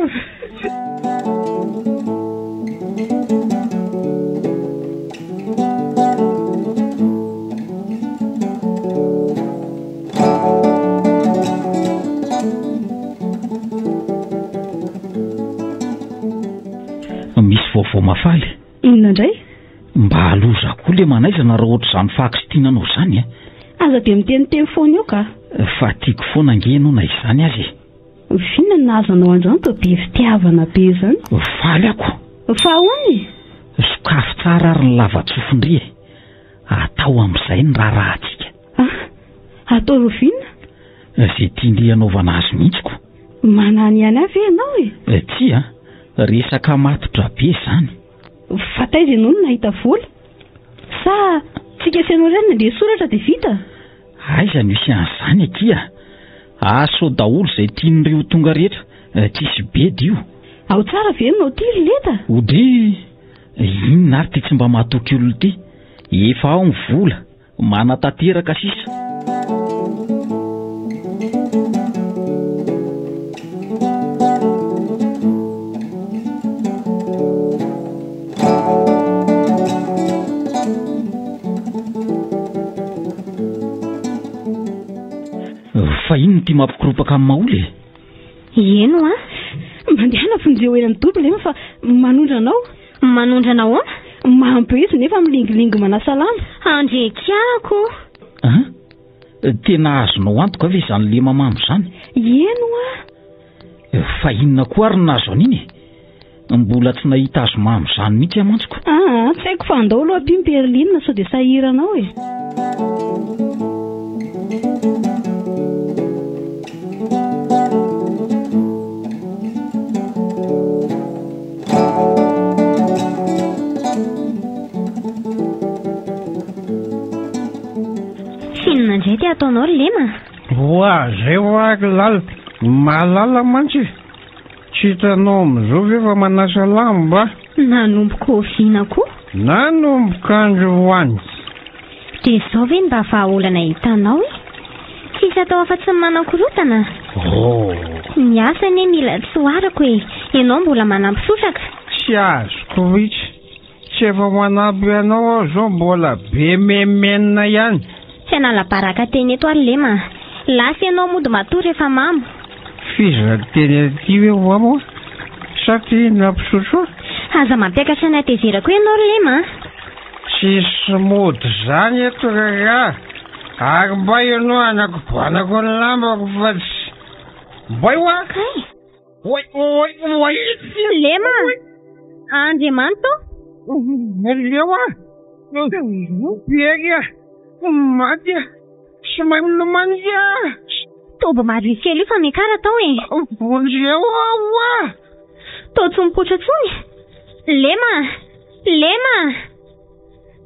Misy vaovao mafaly. Inona indray? Mba aloza koa le manaizana raha ohatr' izany faky tiananao izany a. Aza dia miteniteny foana eo ka. Fa tiako foana angenao na izany azy. Vinona ny nahazanao an'izany toa be fitiavana be izany. Faly ako. Fa ahoany? Sokafy tsara ary ny lava-tsofindry e. Atao amin'izay ny rahantsika. Atao rovinona? Izay tiany anaovana azy mihitsiko. Manany ihany avy ianao e. Tsia, resaka matotra be izany. Fa taiza ianao no nahita vola? Sa tsika asianao iray na dia soratra dia vita? Aiza misy an'izany akia. Aso daholo izay tian'ireo tonga rehetra. Tsisy bedy io. Ao tsara ve nao ty leta? Ody, inona ary ty tsy mba mahatoky olona ty. Efa ao ny vola, manatanteraka sisa. Fa ino ty mampikoropaka amin'ny maoly? Eno mandehana fonjeo eny amin'ny dobla fa manondranao. Manondranao Mahampezy nefa milingilingy manasalama. Andrekiako. Tena azonao antoka ve izany le mamamo izany? Eno Fa inona koa ary nazo an'iny? Mbola tsy nahita azo mamy izany mihitsy amantsiko. Tsy haiko fa andao aloha Pimperlina sao dia sahiranao e. Inona indray ty ataonao lema? Zay hoaky lala. Malala mantsy. Tsy hitanao amin'izao ve fa manasa lamba? Nanomboka oviana koa? Nanomboka andro hoany. Dia izao ve mba vahaolana hitanao e? Tsisy atao afa-tsy manakorotana. Miasa anie mila tsoarako e. Ianao mbola manampy sotraka. Tsy azoko mihitsy. Tsy efa manampy ianao aho zao mbola be memenina ihany. Tsy anala baraka teny eto ary lema. Lasa ianao mody matory efa mamo. Fiza teny aty hoe mamo? Saky nampisotro? Aza mampiakatra ny atezerako ianao lema. Tsisy mody zany eto raha. Ary mba ianao anakobanako ny lambako fa tsy. Mba io Oi. Lema. Andriamanito. Lema. Piega. Maty. Tsy mahay milomany Toba marisy io fa mikara tao e. Vonjeo Tao tsy mipotra tsony. Lema.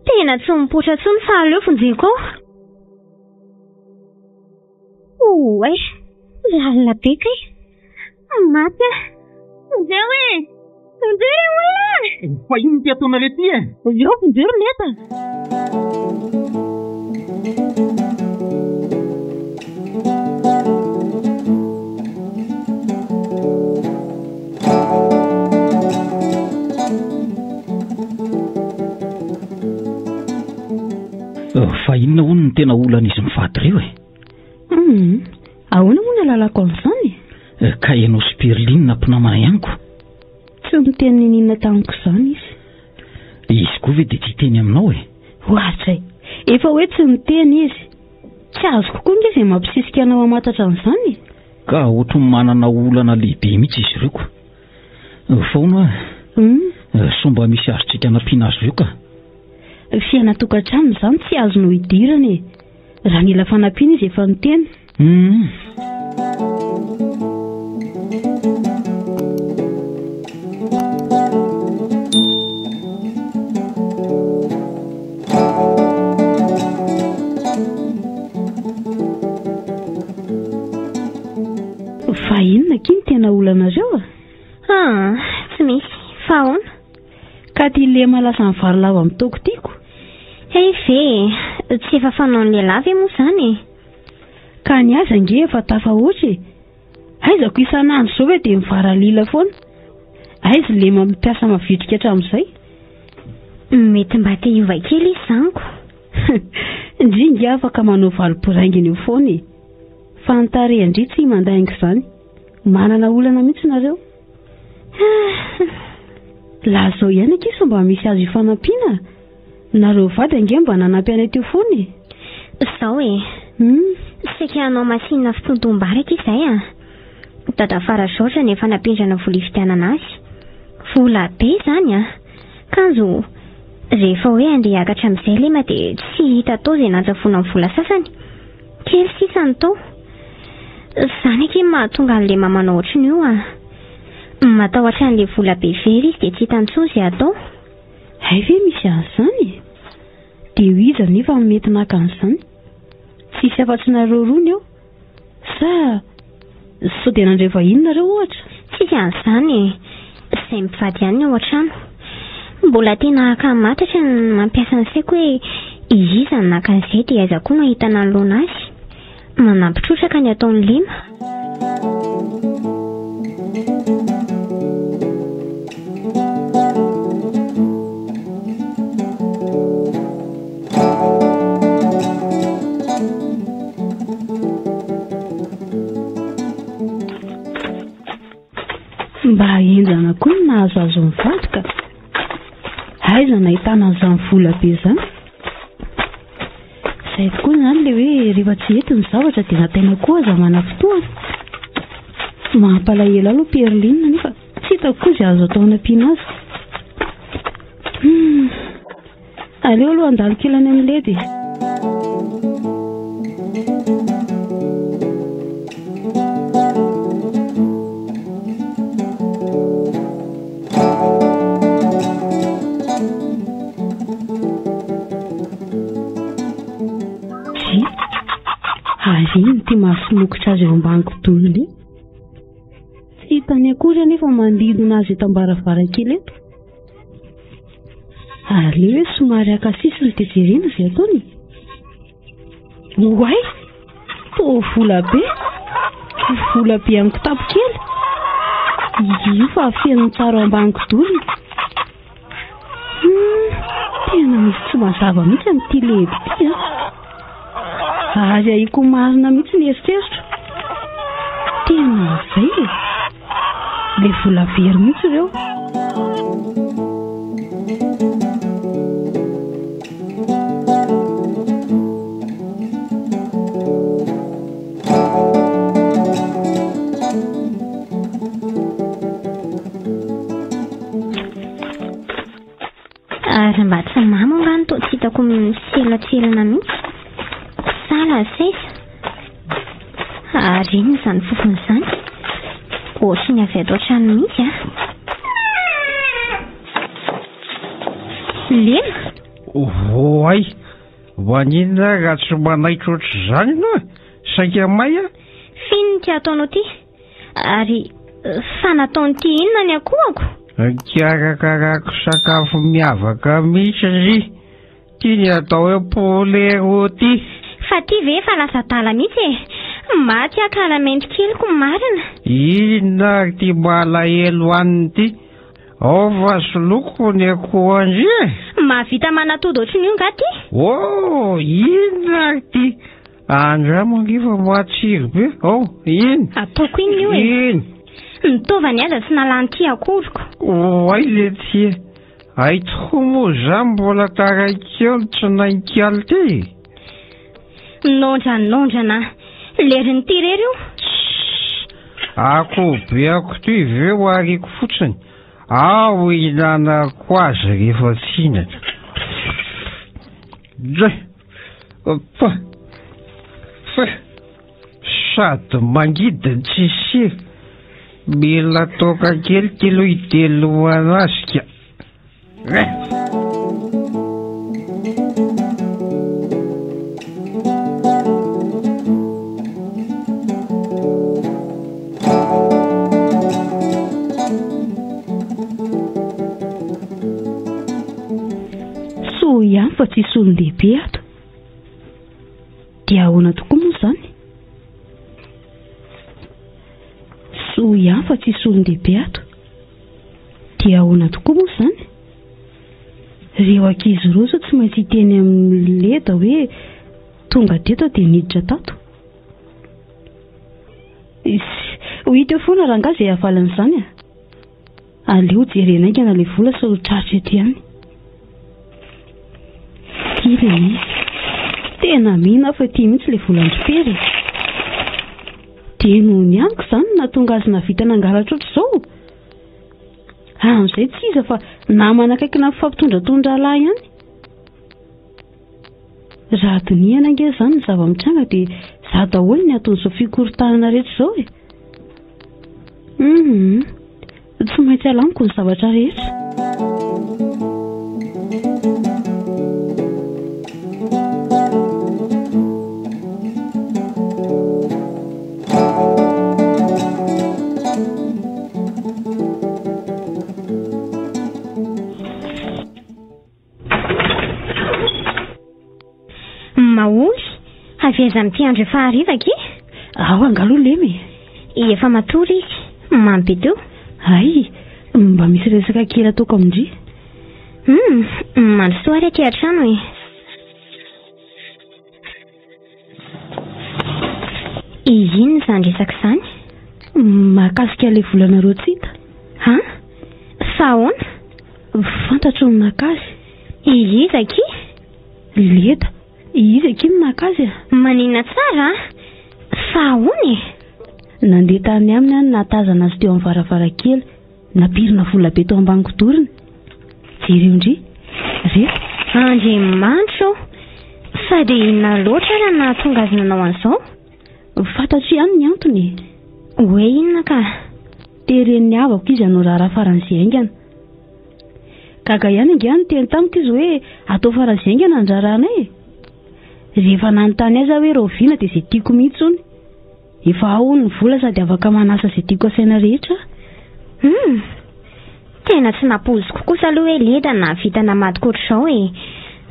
Tena tsy mipotra tsony fa aleo vonjeko. Oay. Lalina be kay. Maty. Vonjeo e. Fa ino ty ataona le ty e? Io vonjeo neta. Fa inona hono ny tena olan'izy mivady reo e? Ahoana moa ny lalako amin'izany? Ka ianao sy Perlina mpinamana ihany ko? Tsy miteny ninona tamiko izany izy. Izy koa ve dia tsy teny aminao e? Hoatsay, efa hoe tsy miteny izy. Tsy azo kokoa nge izay mampisisika anao amantatra amin'izany. Ka ohatry ny manana olana lehibe mihitsy izy ireo ka. Faona somba misy azotsika nampiana azy ireo ka? Fiaina tokantrano izany tsy azonao idirana e. raha mila fanampiana izy efa niteny. Fa inona kiny tena olanareo tsy misy fa ahoana ka ty lema lasa ny vary lava amin'ny toko tiako. Ve tsy efa fanaon'ny lehilahy ve moa izany? Ka ny aza nge efa tafahoatra e. Aizako isan'andro zao hoe dia mivara lila foana. Aiza lema mampiasa mavitrika hatramin'izay? Mety mba te hiova kely izy zaniko. Indringa afaka manao valo-poraingina eo foana e. Fa ny tarehindry tsy mandaingo izany. Manana olana mihitsy nareo. Laha zao ihany ankiso mba misy azo hifanampiana. Nareo vady ange mba nanampy anay teo foana e. Zao e. Saika hanao masinina fitontom-baraka izay dada farazaotra nefa napindrana vola ividianana azy. Vola be izany kanjo rehefa hoe andeha hiakatra amin'izay lema dia tsy hita tao izay nandrafona amin'ny vola sasany. Kely sisa ny tao. Izany ake mahatonga ny lema manao ohatran'io matahotra an'ilay vola be very izy dia tsy hita intsony izay atao. Hay ve misy an'izany? Dia ho iza nefa mety naka an'izany? Tsisy afa-tsy nareo rony eo? Sa sao dia nandray vahiny nareo ohatra? Tsisy an'izany izay mivady ihany ao an-trano. Mbola tena akamatotra ny mampiasa ny saiko hoe iza ny naka an'izay dia aiza koa mahita nanoloana azy. Manampitrotraka ny ataon'ny lema. Mba enjana koa ny nahazoazo mivady ka aiza nahitana an'izany vola be izany. Izay tokoa izany ilay hoe rehefa tsy hety ny zavatra dia nataina koa aza manam-potoana. Mampalahelo aloha Perlinina nefa tsy hitako koa izay azo atao hanampiana azy. Aleo aloha andalo kely any amin'ny ledy. Iny ty mahasimokotra azy eo ambaniko tolony. Tsy hitany akory anefa mandidina azy eto am-baravarakely eto. Aleo hoe somary akasisiny tejerena izay ataony. Oay! Toa vola be amin'ny kitapo kely. Io fa feno tsara ambaniko tolony. Tena misy tsy mazava mihitsy amin'ity ledy ity Ary ahiko marina mihitsy ny eritreritro. Tena izay e. Le vola very mihitsy ireo. Ary mba tsy mamo ngano toa tsy hitako miselatselana mihitsy. Sala sesa. Ary iny izany fofony izany. Ohatriny avy ato an-trano mihitsy Lena. Voay. Hoanina raha tsy manaitra ohatr'izany ianao saika may Finon ty ataonao ty? Ary fa nataon'ity inona ny akohako? Karakarako sakafo miavaka mihitsy ry. Tiany atao hoe poulet rôti. Fa ty ve fa lasa tala mihitsy maty akala mendrikeliko marina. Inona ty malahelo aniny ty? Ao fa soloko ny akoho andry Mahavita manatody ohatrin'io nga ty? Inona ty? Andramo angifa matsiro be. Iny? Ataoko iny io Iny? Nitaovany aza tsy nalany ty akoriko. Ay le ty. Ay tokoa moa zany mbola taraikely tsy nainkaly ty. Nondrana. Leriny ty rery io. Ako be ako ty veo ariko fotsiny. Ao ihinanako azy rehefa tsinatra. fa sady mangidy tsisy mila toka kelikely idelo anazy ka. So ihany fa tsisy olon-dehibe ato dia ahoana tokoa moa izany? So ihany fa tsisy olon-dehibe ato dia ahoana tokoa moa izany? Ireo ankizy roa sao tsy maintsy hiteny amin'ny leda hoe tonga teto dia miditra tato. Ho hita eo foana rangahy izay havalan'izany a. Aleo jerena aingana ilay vola sao traritra ety ihany. Kireny tena mihina fa tia mihitsy ilay volan-dropera. Dia noho ny amiko izany nahatonga azy navita nangalatra ohatr'izao. Amin'izay tsy iza fa namana akaikina mifampitondratondra lahy ihany. Raha donihana ange izany ny zava-mitranga dia izaho daholo ny ataon'izao fikorontanana rehetra izao e. Tsy maintsy alamiko ny zavatra rehetra. Maoly, avy aiza amin'ity andro efa hariva ke? Ao angaloha lemy. Efa matory izy, mampy teo. Ay, mba misy resaka kely ataoko amindry. Mandrosoa ary aty an-trano e. Ino izany resaka izany? Mahakasika ilay volana roa tsy hita. Ha? Sa ahoana? Fantatro ny nakazy. Iza aky? Leda. Iza aky ny nakazy a? Maninona tsara? Sa ahoana e? Nandeha tany aminy any natazana azy teo amin'ny varavarankely, napirina vola be tao ambany kodoriny. Jereo ndry. Reto. Andriamanitro. Sady inona loatra raha nahatonga azy nanao an'izao? Fantatro ihany ny antony. Hoe inona ka? Teren'ny havako izy hanao raharaha faran'izay aingana. Gaga ihany angehany teny tamiko izy hoe atao faran'izay aingana andrarana e. Rehefa nanontany azy hoe roviana dia izay tiako mihitsy hony. Efa ao ny vola sady afaka manasa izay tiako asaina rehetra. Tena tsy nampoziko kosa aloha hoe leda na vita namadika ohatr'izao e.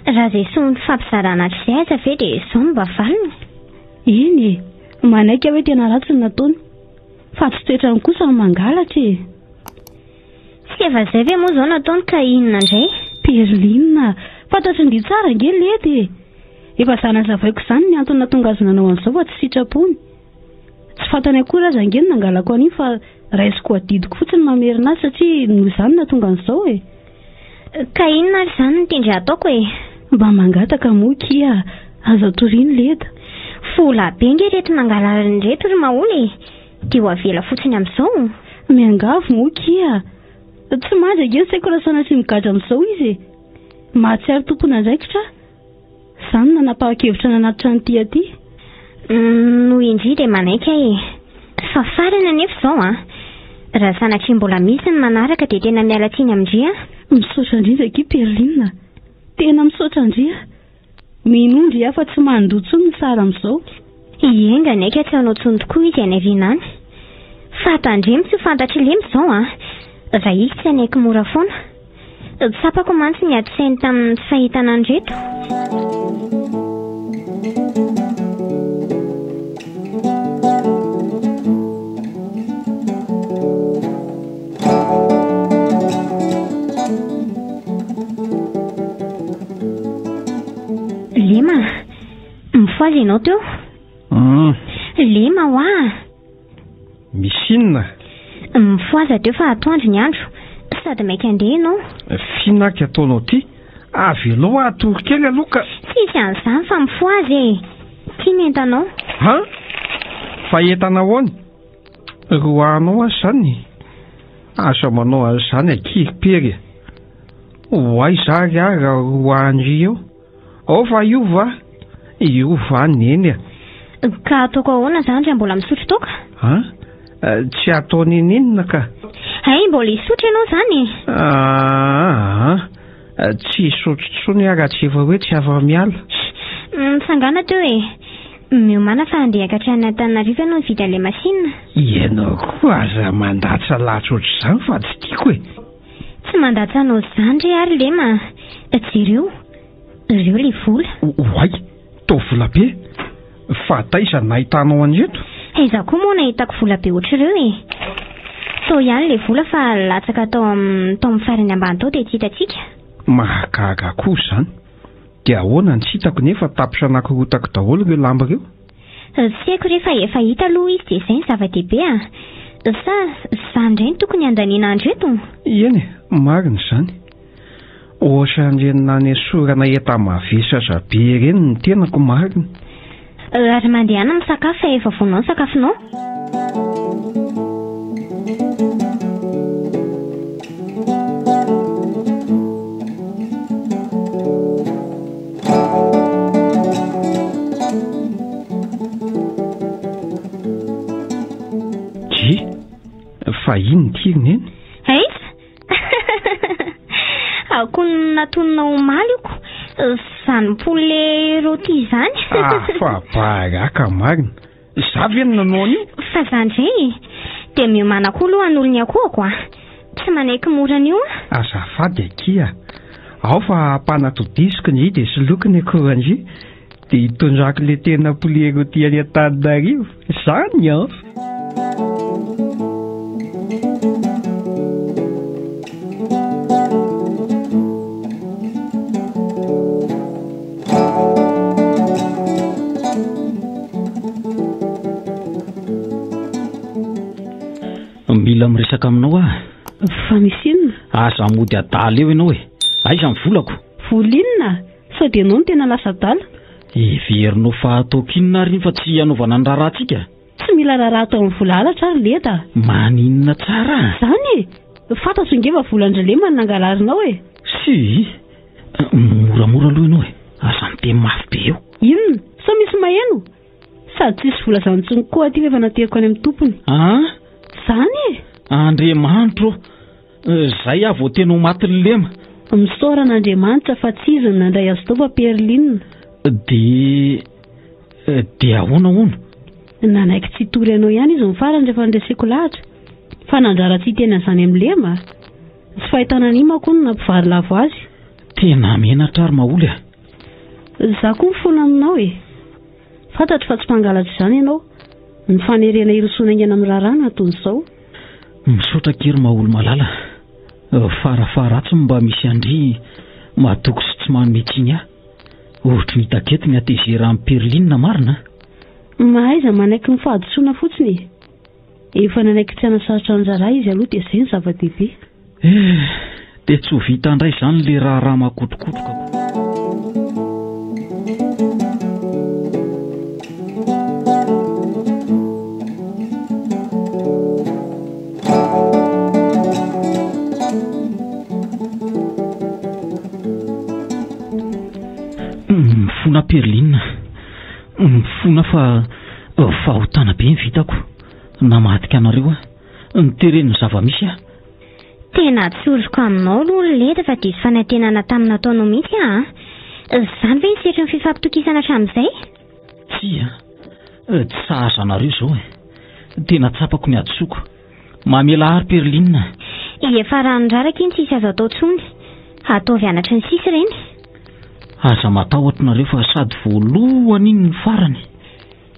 Raha izay son'ny fampizarana atr'izay aza ve dia izao no mba valiny. Eny e, manaiky hoe tena ratsy ny nataony. Fa tsy toetrany kosa ny mangalatra e. Tsy efa izay ve moa izao nataony ka inona indray? Perlina, fantatro ny tsara ange leda e. Efa zanazavaiko izany ny antony nahatonga azy nanao an'izao fa tsy sitrapony. Tsy fantany akory azy angeny nangalako an'iny fa raisiko adidiko fotsiny mamerina azy satria noho izany nahatonga an'izao e. Ka inona ary izany no tindry ataoko e? Mba mangataka moa kia, aza toriany leda. Vola be nge reto nangalarany reto ry Maoly e. Dia ho avela fotsiny amin'izao. Miangavy moa kia. Tsy maja ange saiko raha sanatry migadra amin'izao izy e. Mahatsiaro tompony andraikitra. Izany nanapahakevitra nanatitra n'ity aty. Noho indry dia manaiky e. Fa farana anefa izao a. Raha sanatria mbola misy ny manaraka dia tena miala tsiny amindria. Misaotra indrindra aky Perlina. Tena misaotra indria. Minondry aho fa tsy mandoa tsony ny sara amin'izao. Ienga naika tsy hanao tsony tokoa izy any ariana any. Fatandremo tsy ho fantatry lemy izao a. Raha izy tsy anaiky mora foana. Tsapako mantsy ny ady sainy tamin'ny tsy fahitana andreto. Lema, mifaly ianao teo? Lema ho a. Misy inona? Mifoaza teo fa atoandro ny andro. Sady maika andeha ianao. Finaka ataonao ty? Avelo atoro kely aloha ka. Tsisy an'izany fa mifoazy e. Ty ny entanao. Ha? Fa entana ahoany? Roanao azy zany. Asa manao azy zany akiripery. Hoay zary ary roandry eo. Ao fa iova. Iova neny a. Ka ataoko ahoana izany raha mbola misotro toka? Tsy ataony ininona ka? Hay, mbola hisotro ianao izany. Tsy hisotrotsony raha tsy efa hoe tsy afa-miala. Misangana teo e. Miomana fa andeha hatrany Antananarivo ianao nividy an'ilay masinina. Ianao koa aza mandatsa latsa ohatr'izany fa tsy tiako e. Tsy mandatsa anao izany re ary lema. Jereo ilay vola. Oay, tao vola be. Fa taiza nahitanao an'eto? Izaho koa moa nahitako vola be ohatr'ireo e. Tao ihany ilay vola fa latsaka tao amin'ny farany ambany tao dia tsy hitantsika. Mahagaga koa izany. Dia ahoana ny tsy hitako nefa tapotra nakorotako daholo ireo lamba ireo? Tsy haiko rehefa efa hita aloha izy dia izay ny zava-dehibe a. Sa izany indray no tokony handaniana andro eto? Eny, marina izany. Ohatran'ireny nanesorana enta-mavesatra be ireny ny tenako marina. Ary mandehana misakafo fa efa vonao ny sakafonao? Fa ino ny tiriny eny? Aiza? Ako natonona omaly iko. Izany poulet rôti izany. Fa baraka marina. Za ve nanao an'io? Fa izany izay dia miomana koa aloha an'olony akohako a. Tsy manaiky mora an'io a. Azafady akia. Ao fa ampanatodisiko ny dia solokony akoran'izay dia hitondrako ilay tena poulet rôti any Antananarivo. Izany a. Mila miresaka aminao a. Fa misy inona? Aza mody adala eo ianao e. Aiza ny volako? Vola inona? Sao dia anao no tena lasa adala? Iverinao fa ataokinona ry fa tsy hanaovana ny raharantsika. Tsy mila raha atao amin'ny vola halatra ary leda. Maninona tsara? Izany e. Fantatro ingeva volan-drilema no nangalarinao e. Si. Moramora aloha ianao e. Aza ny teny mafy be eo. Inona? Sao misy maheno? Sady tsisy vola zanontsony koa aty rehefa nateriko any amin'ny tompony. Izany e. Andriamanitro. Zay aho vao tena ho maty ny lema. Misaoran'Andriamanitra fa tsy izy ny nandray azy tao fa Perlinina. Dia ahoana? Nanaiky tsy tory anao ihany izy mifarany rehefa nreseko lahatra. Fa nandrara tsy tena izany amin'ny lema. Tsy fahitana animako no nampivary lavo azy. Tena menatra ary maholy a. Za koa mifono aminao e. Fantatro fa tsy mpangalatra izany ianao. Ny fanerena irosoana aingana amin'ny rarana toy izao. Misaotra kely maholy malala. Farafaratsy mba misy andry mahatoky sy tsy manome tsiny ahy. Ohatry ny takety ny atezera amin'ny Perlinina marina. Mahaiza manaiky ny fahadisoana fotsiny. Efa nanaiky tsy hanasaritra anjara izy aloha dia izay ny zava-dehibe. Dia tsy ho vita indray izany le raha makotrokotroka. Mifona Perlinina. Mifona fa fahotana be ny vitako. Namadika anareo a. Niteren'ny zava-misy a. Tena tsoroko aminao aloha leda fa diso fanantenana tamin'ny nataonao mihitsy a. Izany ve ny setry ny fifampitokisana hatramin'izay? Tsy a. Tsy sahaza anareo izao e. Tena tsapako ny adisoko. Mamela ary Perlinina. Efa ranondraraka iny tsisy azo atao tsony. Ataovy anatra ny sisy ireny. Aza matahotra nareo fa sady voalohany iny ny farany.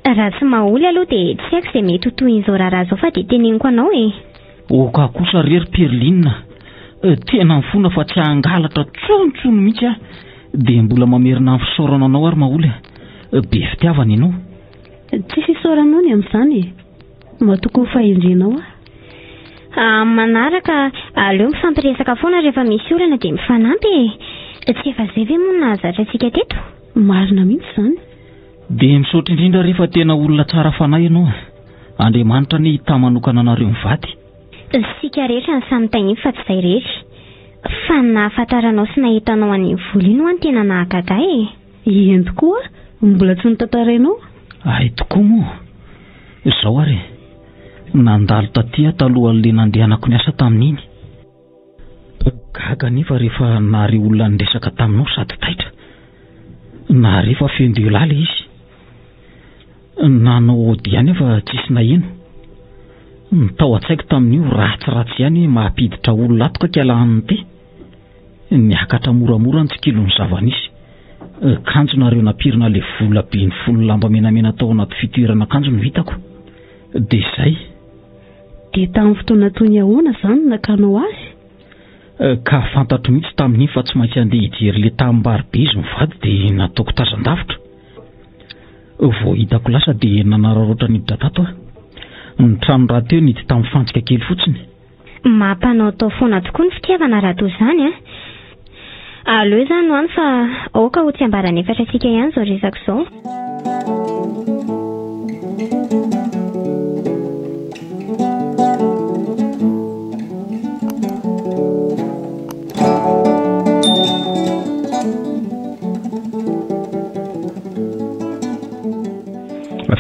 Raha tsy maholy aloha dia tsy haiko izay mety ho toy izao raharaha izao fa dia teneniko anao e. Oka kosa rery Perlinina. Tena mifona fa tsy hangalatra tsonotsono mihitsy a. Dia mbola mamerina ny fisaorana anao ary maholy a. Be fitiavana ianao. Tsy fisaoranao ny amin'izany e. Mahatoky ho fahendrenao a. Manaraka aleo mifampiresaka foana rehefa misy olana dia mifanampy e. Tsy efa izay ve moa nahazatra antsika teto? Marina mihitsy izany. Dia misaotra indrindra rehefa tena olona tsara fanahy ianao a. Andriamanitra ny hita manokana anareo mivady. Sika rehetra ny samy tagny fa tsy izay rehetra. Fa nahafantaranao sy nahitanao an'iny vola iny ho any tena nahagaga e. Eny tokoa, mbola tsy notantarainao. Ay tokoa moa izao ary nandalo tatia talohan'le nandehanako ny asa tamin'iny. Gaga nefa rehefa nary olona niresaka taminao sady taitra na rehefa fendio laly izy nanao diany efa tsisy naheno. Tao an-tsaiko tamin'io ratsiratsy ihany mahampiditra olona atoka kialahan'ny te. Niakatra moramora ny tsikilon'ny zavanisy. Kanjo nareo napirina le vola be ny folo lamba menamena tao anaty fitoerana kanjo no vitako. Dia izay. Dia tamin'ny fotoana toy ny ahoana izany nakanao azy? Ka fantatro mihitsy tamin'iny fa tsy maintsy andeha hijery le tanimbary be izy mivady dia nataoko tazan-davitra. Vao hitako lasa dia nanararoatra niditra tato aho. Ny trano raha teo niditra tamin'ny fantsika kely fotsiny. Mampanao tao foana tokoa ny fitiavana raha toy izany a. Aleo izany no any fa aoka ho tsy ambarany efatra tsika ihany izao resaka izao.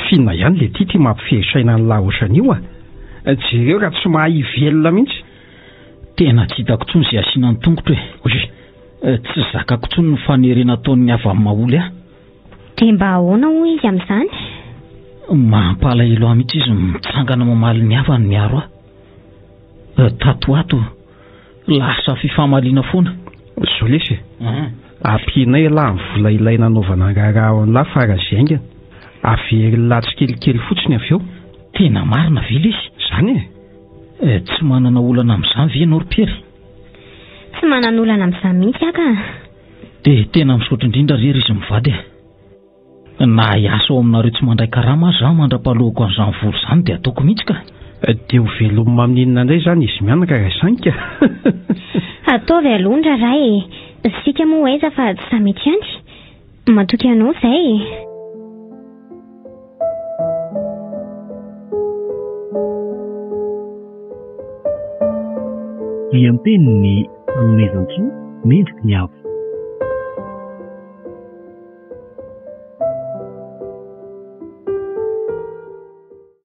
Fina ihany le tia mampiferisaina ny lahoatran'io a. Jereo raha tsy mahay velona mihitsy. Tena tsy hitako tsony izay asiana ny tongotra e. Tsy zakako tsony ny fanerena ataon'ny avy amin'ny maholy aho. Dia mba ahoana ho izy amin'izany? Mampalahelo ahy mihitsy izy mitsangana mamaly ny havany miaro aho. Tato ato lasa fifamaliana foana. Zao lesy ampianay lahy ny vola ilaina anaovana ngaraha ao ny lahy farazaingana. Avery latsy kelikely fotsiny avy eo. Tena marina ve izy? Izany e. Tsy manana olana amin'izany ve ianao Pierre? Tsy manana olana amin'izany mihitsy aka. Dia tena misaotra indrindra rery izy mivady e. Na hiasa ao aminareo tsy mandray karama azy mandra-pahalohako an'izany vory izany dia ataoko mihitsy ka. Dia ho velominy maminina indray izany izy mianaka raha sanika. Ataovy alondra ray. Sika moa aiza fa tsy samety ihany. Matoky anao izay. Iampeniny nomezantsoa mendrika ny avo.